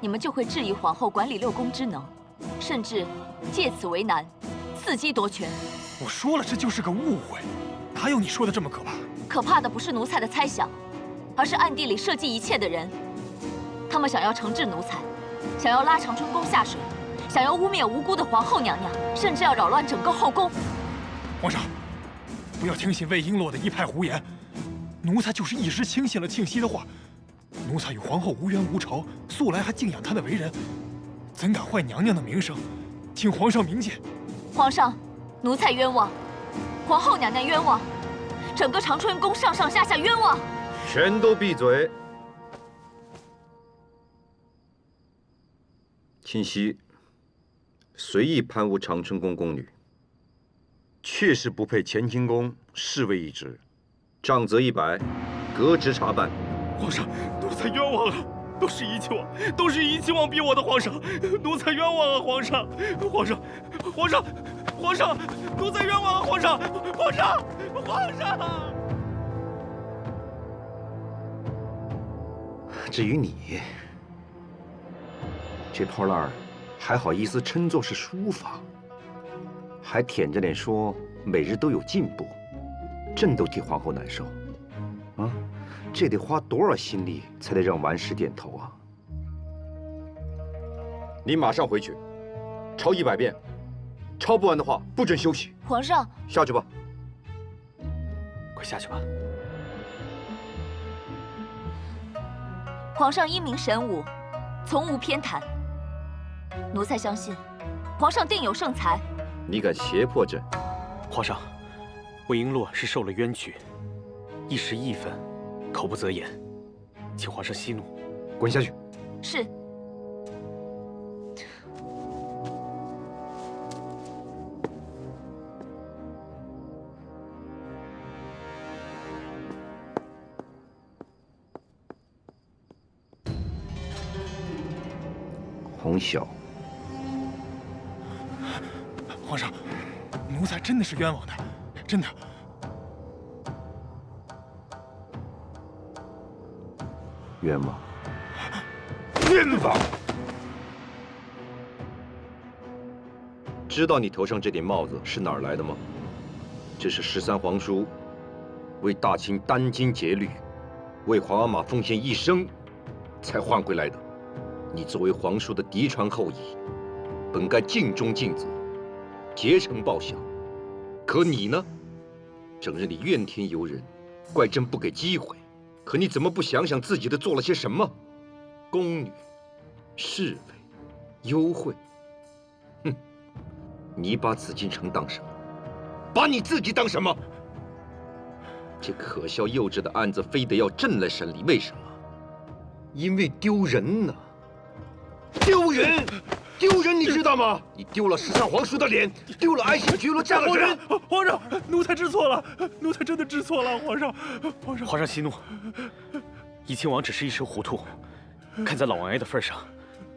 你们就会质疑皇后管理6宫之能，甚至借此为难，伺机夺权。
我说了，这就是个误会，哪有你说的这么可怕？
可怕的不是奴才的猜想，而是暗地里设计一切的人。他们想要惩治奴才，想要拉长春宫下水，想要污蔑无辜的皇后娘娘，甚至要扰乱整个后宫。
皇上，不要听信魏璎珞的一派胡言，奴才就是一时轻信了庆熙的话。奴才与皇后无冤无仇，素来还敬仰她的为人，怎敢坏娘娘的名声？请皇上明鉴。
皇上，奴才冤枉，皇后娘娘冤枉，整个长春宫上上下下冤枉！
全都闭嘴！庆熙随意攀污长春宫宫女，确实不配乾清宫侍卫一职，杖责100，革职查办。
皇上，奴才冤枉啊！都是怡亲王，都是怡亲王逼我的，皇上，奴才冤枉啊！皇上，皇上，皇上，皇上，奴才冤枉啊！皇上，皇上，皇上！
至于你，这泡烂儿还好意思称作是书法，还舔着脸说每日都有进步，朕都替皇后难受。啊，这得花多少心力才得让完氏点头啊！你马上回去，抄100遍，抄不完的话不准休息。
皇上，
下去吧。
快下去吧。
皇上英明神武，从无偏袒。奴才相信，皇上定有圣才。
你敢胁迫朕？
皇上，魏璎珞是受了冤屈，一时义愤，口不择言，请皇上息怒。
滚下去。
是。
洪晓，
皇上，奴才真的是冤枉的，真的。
冤枉！冤枉！知道你头上这顶帽子是哪儿来的吗？这是13皇叔为大清殚精竭虑，为皇阿玛奉献一生，才换回来的。你作为皇叔的嫡传后裔，本该尽忠尽责，竭诚报效。可你呢，整日里怨天尤人，怪朕不给机会。可你怎么不想想自己的做了些什么？宫女、侍卫、幽会，哼！你把紫禁城当什么？把你自己当什么？这可笑幼稚的案子非得要朕来审理，为什么？因为丢人呢！丢人！丢人，你知道吗？你丢了13皇叔的脸，丢了爱新觉罗家的人。
皇上，奴才知错了，奴才真的知错了，皇上，
皇上息怒，怡亲王只是一时糊涂，看在老王爷的份上，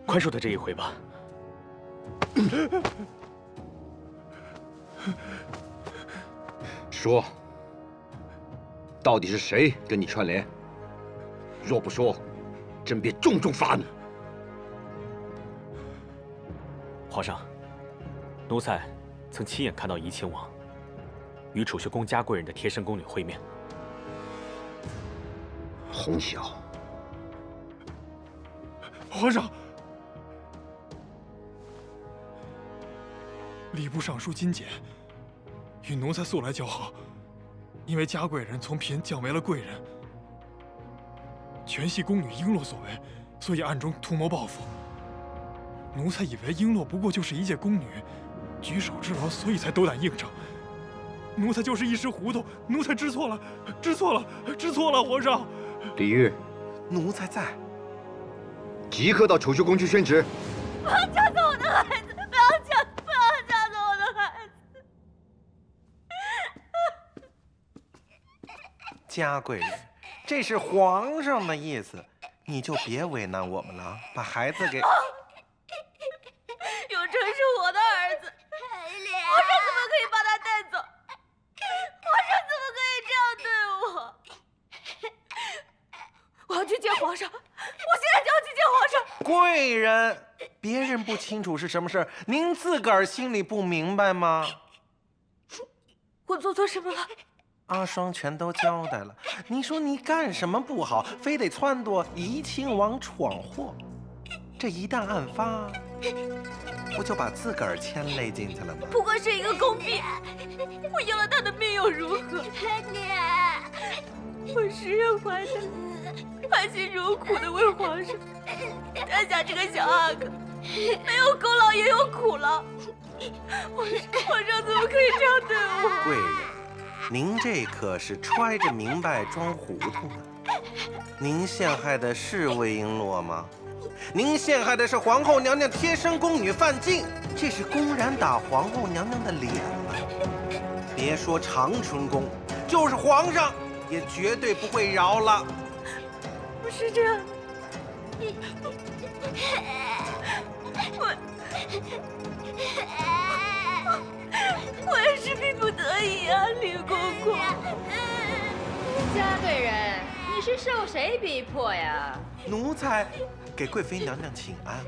宽恕他这一回吧。
说，到底是谁跟你串联？若不说，朕便重重罚你。
皇上，奴才曾亲眼看到怡亲王与储秀宫嘉贵人的贴身宫女会面。
红晓，
皇上，礼部尚书金简与奴才素来交好，因为嘉贵人从嫔降为了贵人，全系宫女璎珞所为，所以暗中图谋报复。奴才以为璎珞不过就是一介宫女，举手之劳，所以才斗胆应承。奴才就是一时糊涂，奴才知错了，知错了，知错了，皇上。
李煜，
奴才在。
即刻到储秀宫去宣旨。
不要抢走我的孩子！不要抢走我的孩子！
嘉贵人，这是皇上的意思，你就别为难我们了，把孩子给。
永春是我的儿子，皇上怎么可以把他带走？皇上怎么可以这样对我？我要去见皇上，我现在就要去见皇上。
贵人，别人不清楚是什么事儿，您自个儿心里不明白吗？
我做错什么了？
阿双全都交代了。你说你干什么不好，非得撺掇怡亲王闯祸？这一旦案发，不就把自个儿牵累进去了吗？
不过是一个宫婢，我要了他的命又如何？我10月怀胎，含辛茹苦的为皇上诞下这个小阿哥，没有功劳也有苦劳。皇上怎么可以这样对我？
贵人，您这可是揣着明白装糊涂呢。您陷害的是魏璎珞吗？您陷害的是皇后娘娘贴身宫女范静，这是公然打皇后娘娘的脸了。别说长春宫，就是皇上也绝对不会饶了。
不是这样，我也是逼不得已啊，李公公。
嘉贵人，你是受谁逼迫呀？
奴才给贵妃娘娘请安。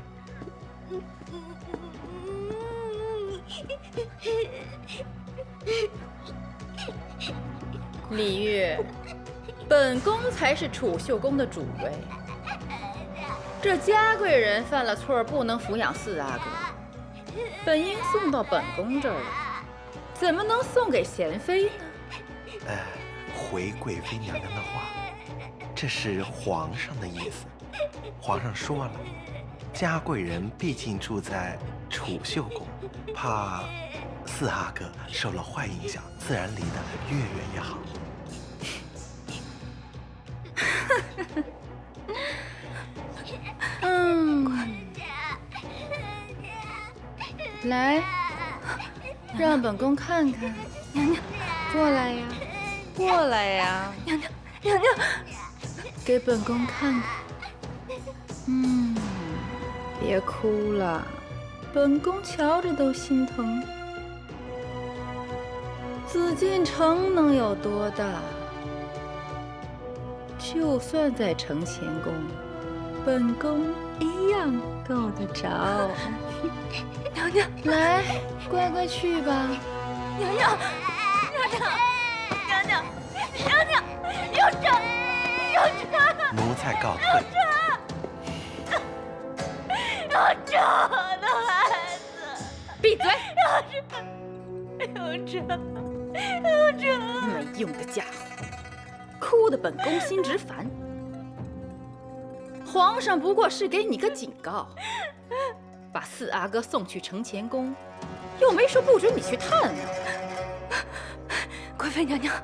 李煜，本宫才是储秀宫的主位，这嘉贵人犯了错，不能抚养4阿哥，本应送到本宫这儿来，怎么能送给贤妃呢？
回贵妃娘娘的话，这是皇上的意思。皇上说了，嘉贵人毕竟住在储秀宫，怕4阿哥受了坏影响，自然离得越远越好。
来，让本宫看看。
娘娘，
过来呀，过来呀！
娘娘，娘娘，
给本宫看看。别哭了，本宫瞧着都心疼。紫禁城能有多大？就算在承乾宫，本宫一样够得着。
娘娘，
来，乖乖去吧。
娘娘，娘娘，娘娘，有朕，有朕，
奴才告退。
有朕，我的孩子，
闭嘴！
有朕，
没用的家伙，哭得本宫心直烦。皇上不过是给你个警告，把四阿哥送去承乾宫，又没说不准你去探望。
贵妃娘娘，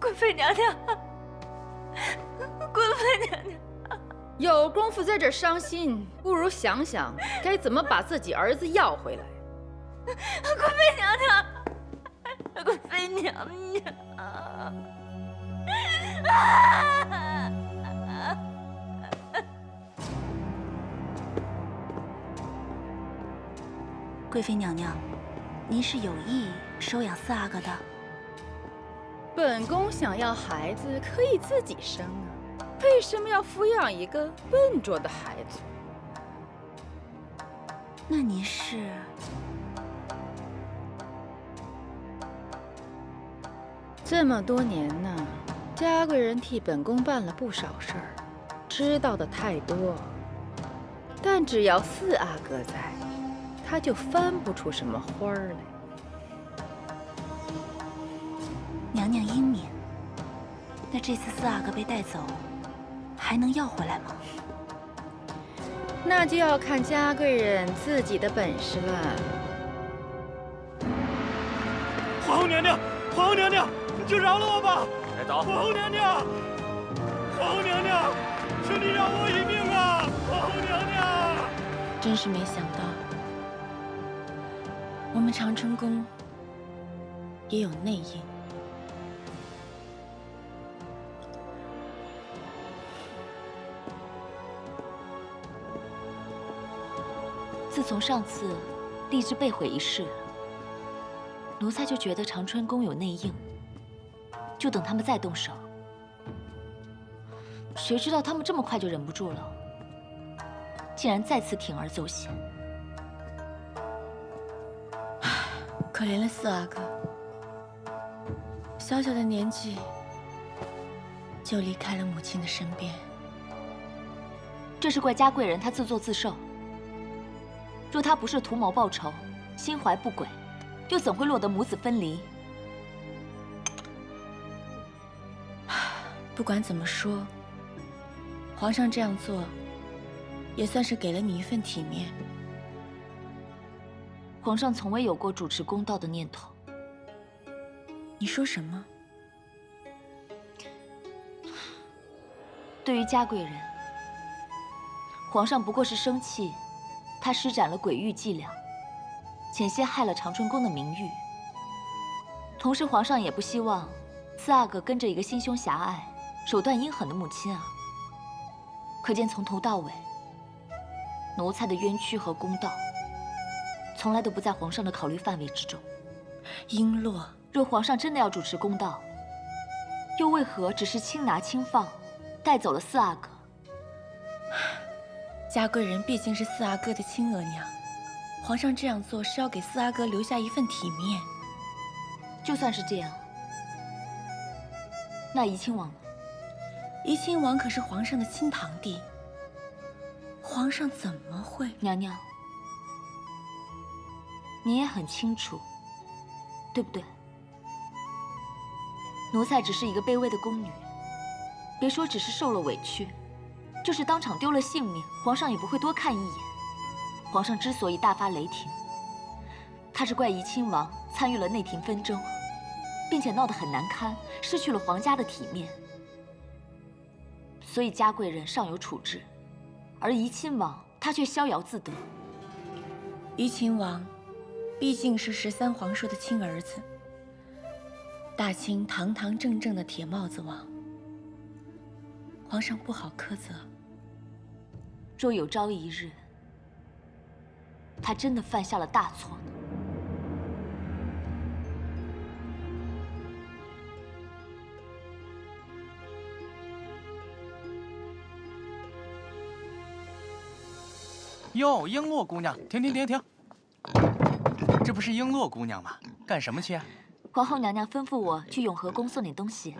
贵妃娘娘，贵妃娘娘。
有功夫在这伤心，不如想想该怎么把自己儿子要回来。
贵妃娘娘，贵妃娘娘，
贵妃娘娘，您是有意收养四阿哥的？
本宫想要孩子可以自己生啊，为什么要抚养一个笨拙的孩子？
那您是？
这么多年呢，嘉贵人替本宫办了不少事儿，知道的太多。但只要四阿哥在，他就翻不出什么花儿来。
娘娘英明。那这次四阿哥被带走，还能要回来吗？
那就要看嘉贵人自己的本事了。
皇后娘娘，皇后娘娘，你就饶了我吧！
来走。
皇后娘娘，皇后娘娘，求你饶我一命啊！皇后娘娘，
真是没想到，我们长春宫也有内应。
自从上次荔枝被毁一事，奴才就觉得长春宫有内应，就等他们再动手。谁知道他们这么快就忍不住了，竟然再次铤而走险。
可怜了四阿哥，小小的年纪就离开了母亲的身边。
这是怪嘉贵人她自作自受。若他不是图谋报仇，心怀不轨，又怎会落得母子分离？
不管怎么说，皇上这样做，也算是给了你一份体面。
皇上从未有过主持公道的念头。
你说什么？
对于嘉贵人，皇上不过是生气。他施展了诡异伎俩，险些害了长春宫的名誉。同时，皇上也不希望四阿哥跟着一个心胸狭隘、手段阴狠的母亲啊。可见从头到尾，奴才的冤屈和公道，从来都不在皇上的考虑范围之中。
璎珞，
若皇上真的要主持公道，又为何只是轻拿轻放，带走了四阿哥？
嘉贵人毕竟是四阿哥的亲额娘，皇上这样做是要给四阿哥留下一份体面。
就算是这样，那怡亲王呢？
怡亲王可是皇上的亲堂弟，皇上怎么会？
娘娘，你也很清楚，对不对？奴才只是一个卑微的宫女，别说只是受了委屈。就是当场丢了性命，皇上也不会多看一眼。皇上之所以大发雷霆，他是怪怡亲王参与了内廷纷争，并且闹得很难堪，失去了皇家的体面。所以嘉贵人尚有处置，而怡亲王他却逍遥自得。
怡亲王毕竟是13皇叔的亲儿子，大清堂堂正正的铁帽子王，皇上不好苛责。
若有朝一日，他真的犯下了大错呢？
哟，璎珞姑娘，停！这不是璎珞姑娘吗？干什么去啊？
皇后娘娘吩咐我去永和宫送点东西。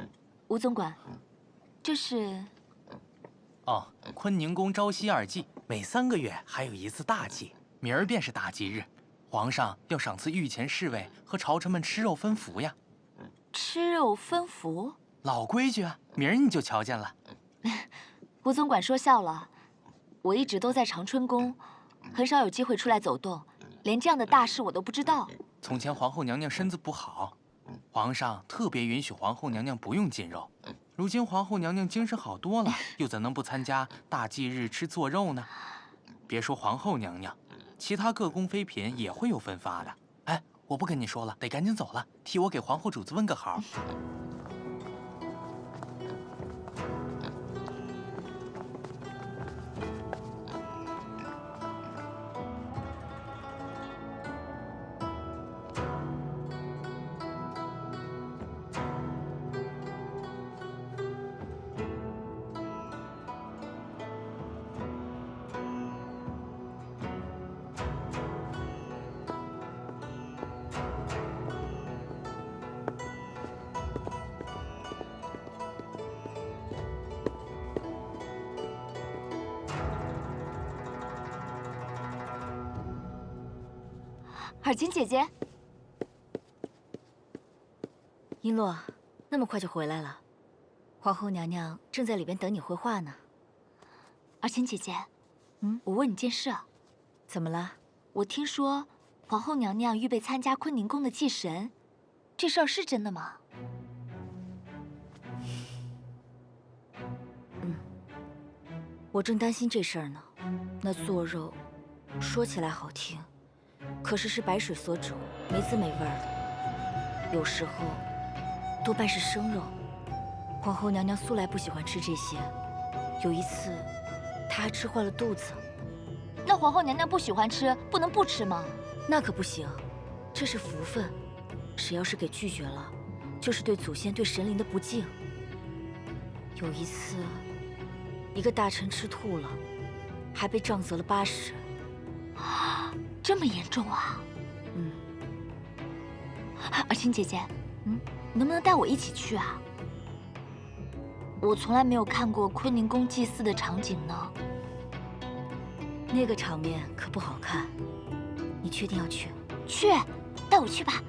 吴总管，这是……
哦，坤宁宫朝夕2祭，每3个月还有一次大祭，明儿便是大祭日，皇上要赏赐御前侍卫和朝臣们吃肉分福呀。
吃肉分福？
老规矩啊，明儿你就瞧见了。
吴总管说笑了，我一直都在长春宫，很少有机会出来走动，连这样的大事我都不知道。
从前皇后娘娘身子不好，皇上特别允许皇后娘娘不用进肉。如今皇后娘娘精神好多了，又怎能不参加大祭日吃做肉呢？别说皇后娘娘，其他各宫妃嫔也会有分发的。哎，我不跟你说了，得赶紧走了，替我给皇后主子问个好。
尔晴姐姐，
璎珞，那么快就回来了？皇后娘娘正在里边等你回话呢。
尔晴姐姐，我问你件事啊。
怎么了？
我听说皇后娘娘预备参加坤宁宫的祭神，这事儿是真的吗？
我正担心这事儿呢。那做肉，说起来好听。可是白水所煮，没滋没味儿的。有时候，多半是生肉。皇后娘娘素来不喜欢吃这些，有一次，她还吃坏了肚子。
那皇后娘娘不喜欢吃，不能不吃吗？
那可不行，这是福分，谁要是给拒绝了，就是对祖先、对神灵的不敬。有一次，一个大臣吃吐了，还被杖责了80。
这么严重啊！尔晴姐姐，你能不能带我一起去啊？我从来没有看过坤宁宫祭祀的场景呢。
那个场面可不好看，你确定要去？
去，带我去吧。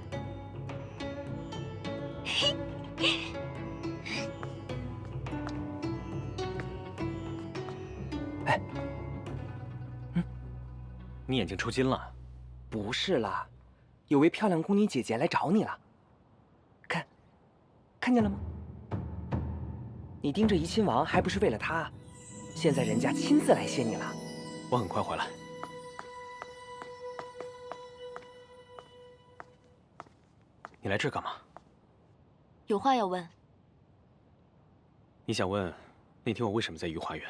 哎，
你眼睛抽筋了？
不是啦，有位漂亮宫女姐姐来找你了。看见了吗？你盯着怡亲王，还不是为了他？现在人家亲自来谢你了。
我很快回来。你来这干嘛？
有话要问。
你想问那天我为什么在御花园？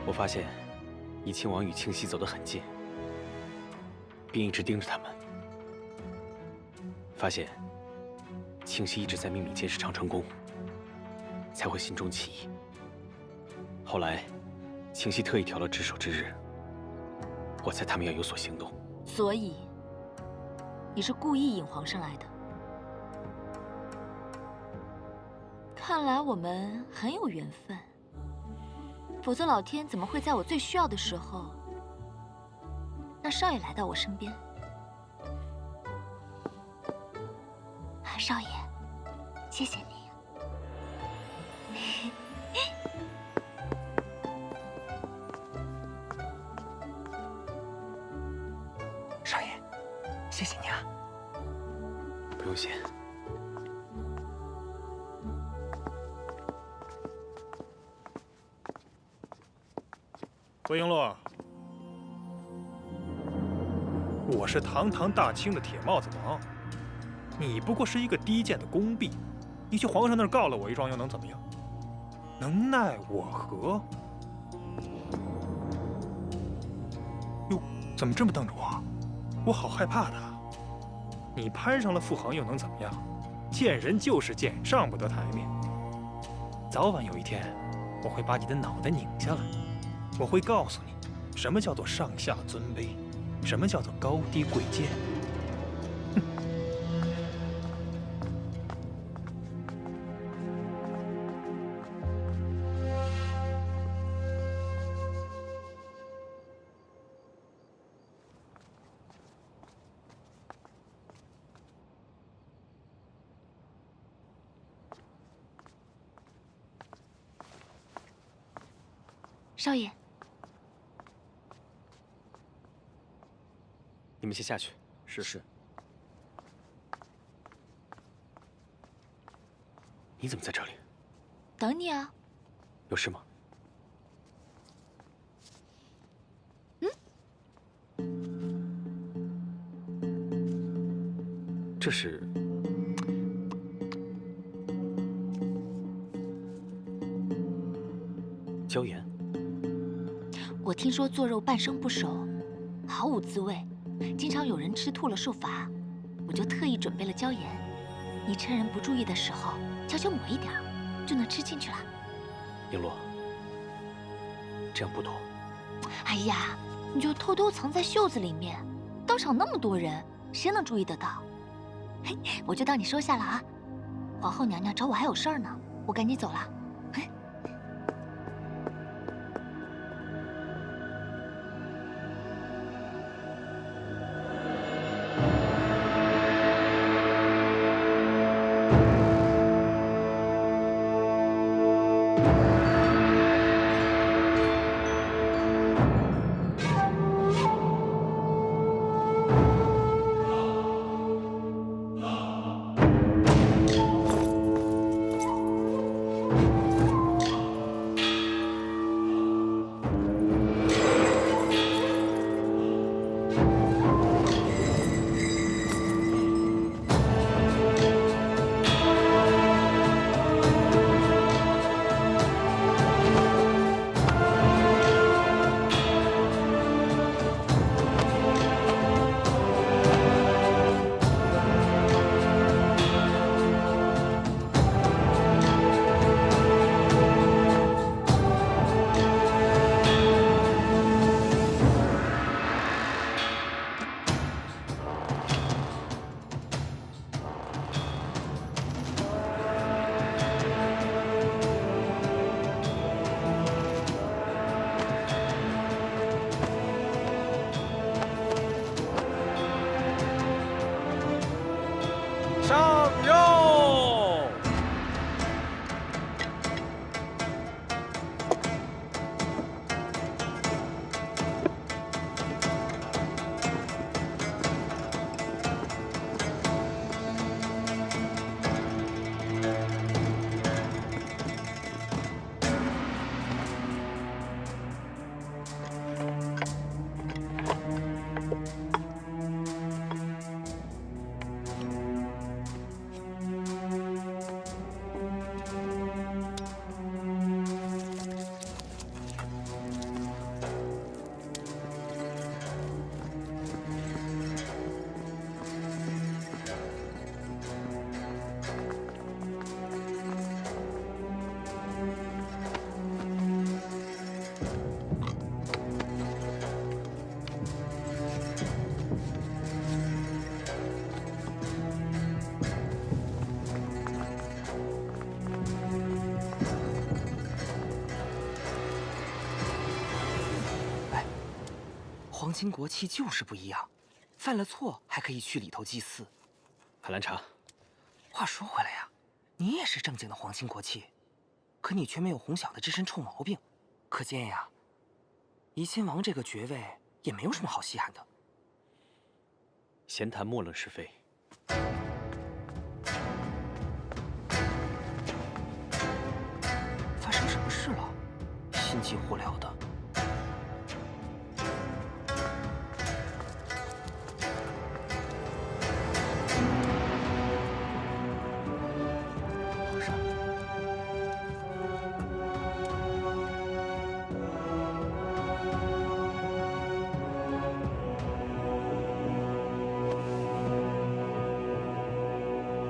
我发现怡亲王与庆熙走得很近，并一直盯着他们。发现庆熙一直在秘密监视长春宫，才会心中起疑。后来庆熙特意调了值守之日，我猜他们要有所行动。
所以你是故意引皇上来的？看来我们很有缘分，否则老天怎么会在我最需要的时候，让少爷来到我身边？少爷，谢谢你。
少爷，谢谢你啊。
不用谢。
魏璎珞，我是堂堂大清的铁帽子王，你不过是一个低贱的宫婢，你去皇上那儿告了我一状又能怎么样？能奈我何？哟，怎么这么瞪着我？我好害怕的。你攀上了傅恒又能怎么样？见人就是见，上不得台面。早晚有一天，我会把你的脑袋拧下来。我会告诉你，什么叫做上下尊卑，什么叫做高低贵贱。
少爷，
你们先下去。
是。
你怎么在这里？
等你啊。
有事吗？这是椒盐。
我听说做肉半生不熟，毫无滋味，经常有人吃吐了受罚，我就特意准备了椒盐，你趁人不注意的时候悄悄抹一点，就能吃进去了。
璎珞，这样不妥。
哎呀，你就偷偷藏在袖子里面，当场那么多人，谁能注意得到？嘿，我就当你收下了啊。皇后娘娘找我还有事儿呢，我赶紧走了。
上肉！
皇亲国戚就是不一样，犯了错还可以去里头祭祀。
海兰察，
话说回来呀，你也是正经的皇亲国戚，可你却没有红小的这身臭毛病，可见呀，怡亲王这个爵位也没有什么好稀罕的。
闲谈莫论是非。
发生什么事了？心急火燎的。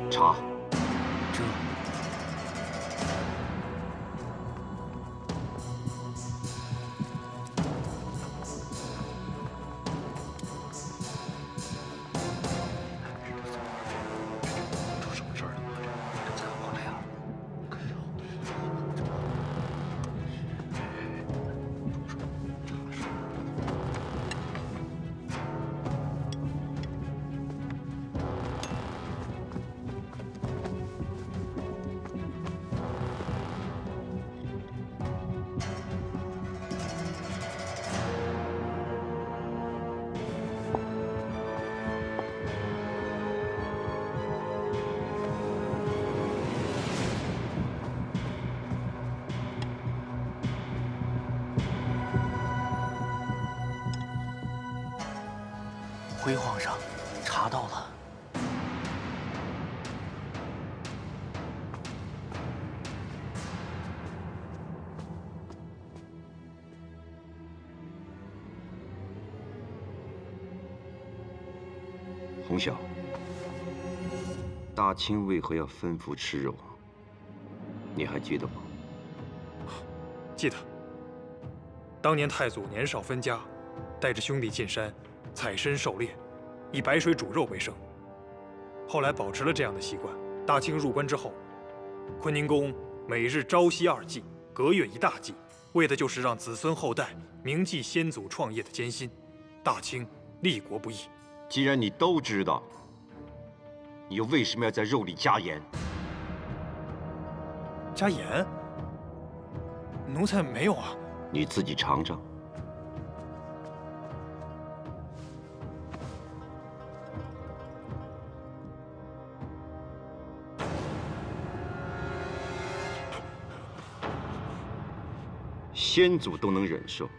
茶，
这
回皇上，查到了。
红晓，大清为何要吩咐吃肉？你还记得吗？
记得。当年太祖年少分家，带着兄弟进山，采参狩猎，以白水煮肉为生。后来保持了这样的习惯。大清入关之后，坤宁宫每日朝夕2祭，隔月1大祭，为的就是让子孙后代铭记先祖创业的艰辛。大清立国不易。
既然你都知道，你又为什么要在肉里加盐？
加盐？奴才没有啊。
你自己尝尝。先祖都能忍受，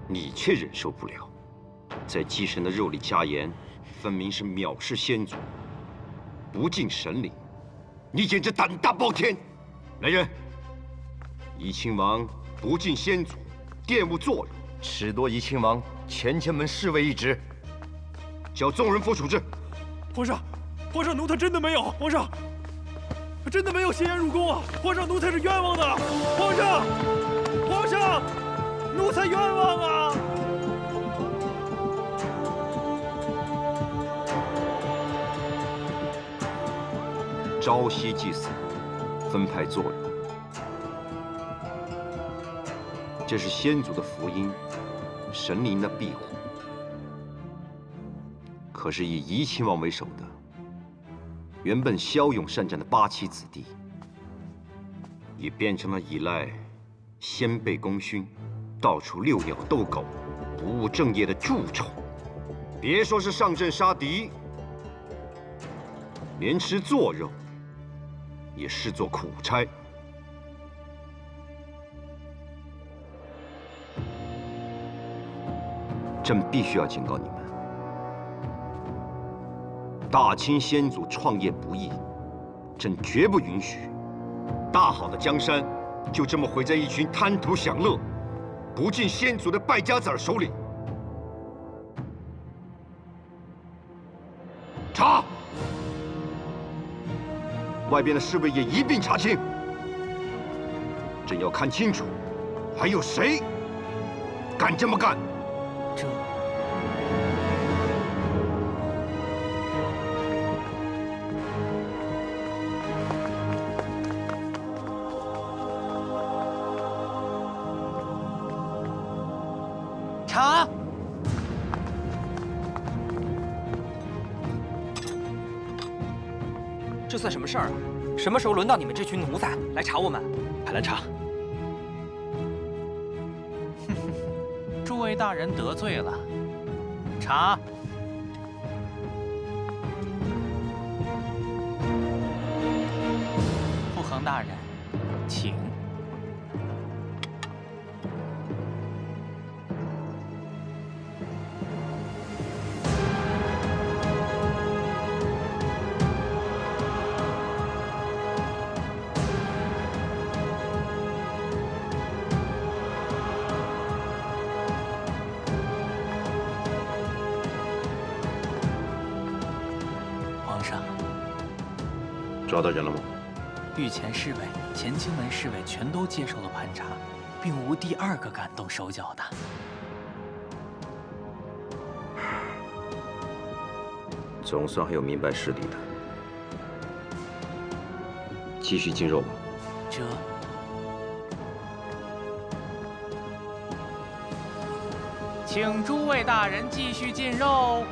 你却忍受不了。在祭神的肉里加盐，分明是藐视先祖，不敬神灵。你简直胆大包天！来人，怡亲王不敬先祖，玷污作人，褫夺怡亲王前门侍卫一职，叫众人付处置。
皇上，皇上，奴才真的没有。皇上，真的没有挟盐入宫啊！皇上，奴才是冤枉的。皇上，皇上，奴才冤枉啊！
朝夕祭祀，分派作用，这是先祖的福音，神灵的庇护。可是以怡亲王为首的，原本骁勇善战的8旗子弟，也变成了依赖先辈功勋，到处遛鸟逗狗，不务正业的蛀虫。别说是上阵杀敌，连吃做肉也视作苦差。朕必须要警告你们，大清先祖创业不易，朕绝不允许大好的江山就这么毁在一群贪图享乐、不敬先祖的败家子儿手里。查！外边的侍卫也一并查清。朕要看清楚，还有谁敢这么干？
这。查！这算什么事儿啊？什么时候轮到你们这群奴才来查我们？
派来查。
诸位大人得罪了，查。傅恒大人，请。
抓到人了吗？
御前侍卫、前清门侍卫全都接受了盘查，并无第2个敢动手脚的。
总算还有明白事理的。继续进肉吧。
这。请诸位大人继续进肉。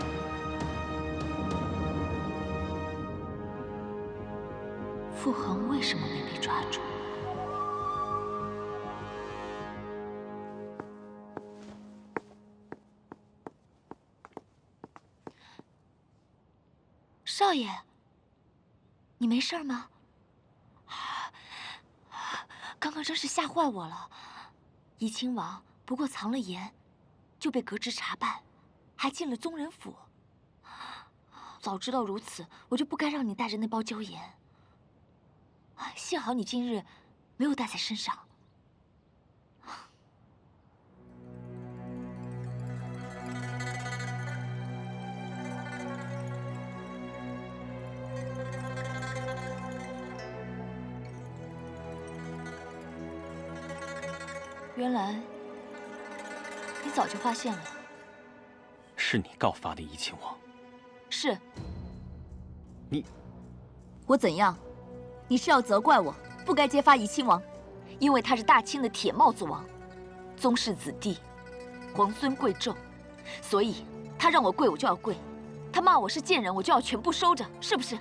傅恒为什么没被抓住？少爷，你没事吗？刚刚真是吓坏我了。怡亲王不过藏了盐，就被革职查办，还进了宗人府。早知道如此，我就不该让你带着那包椒盐。幸好你今日没有带在身上。原来你早就发现了。
是你告发的怡亲王。
是。
你，
我怎样？你是要责怪我不该揭发怡亲王，因为他是大清的铁帽子王，宗室子弟，皇孙贵胄，所以他让我跪我就要跪，他骂我是贱人我就要全部收着，是不是？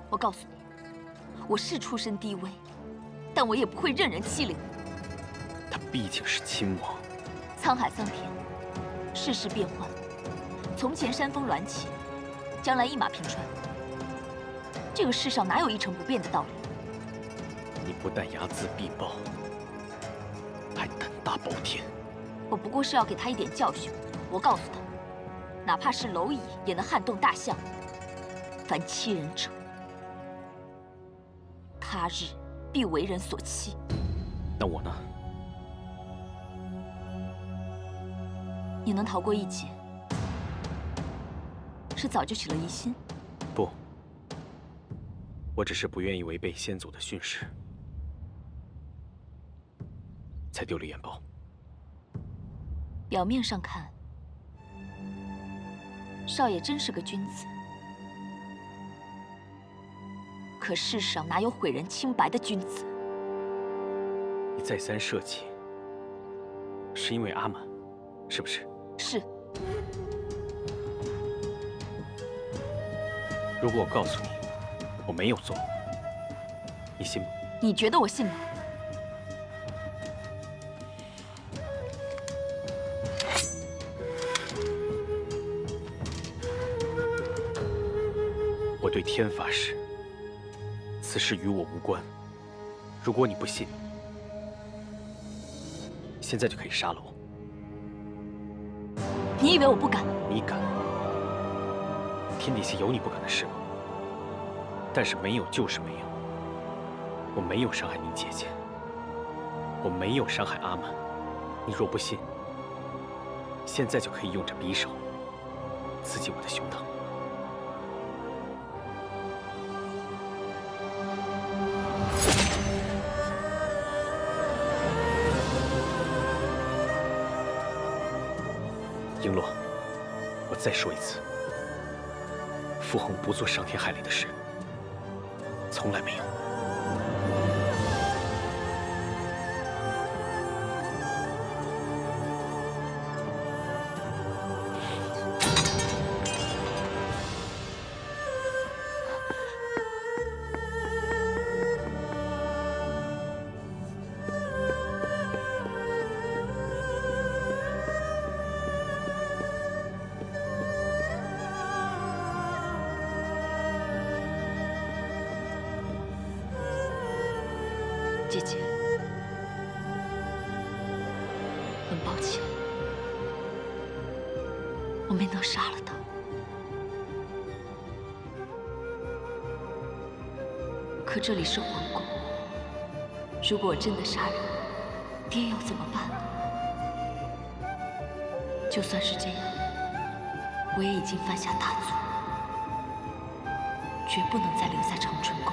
我告诉你，我是出身低微，但我也不会任人欺凌。
他毕竟是亲王。
沧海桑田，世事变幻，从前山峰峦起，将来一马平川。这个世上哪有一成不变的道理？
你不但睚眦必报，还胆大包天。
我不过是要给他一点教训。我告诉他，哪怕是蝼蚁也能撼动大象。凡欺人者，他日必为人所欺。
那我呢？
你能逃过一劫，是早就起了疑心。
不，我只是不愿意违背先祖的训示，才丢了眼包。
表面上看，少爷真是个君子，可世上哪有毁人清白的君子？
你再三设计，是因为阿满，是不是？
是。
如果我告诉你我没有做，你信吗？
你觉得我信吗？
我对天发誓，此事与我无关。如果你不信，现在就可以杀了我。
你以为我不敢？
你敢？天底下有你不敢的事吗？但是没有就是没有。我没有伤害你姐姐，我没有伤害阿满。你若不信，现在就可以用这匕首刺进我的胸膛。璎珞，我再说一次，傅恒不做伤天害理的事，从来没有。
姐姐，很抱歉，我没能杀了他。可这里是皇宫，如果我真的杀人，爹要怎么办？就算是这样，我也已经犯下大错，绝不能再留在长春宫。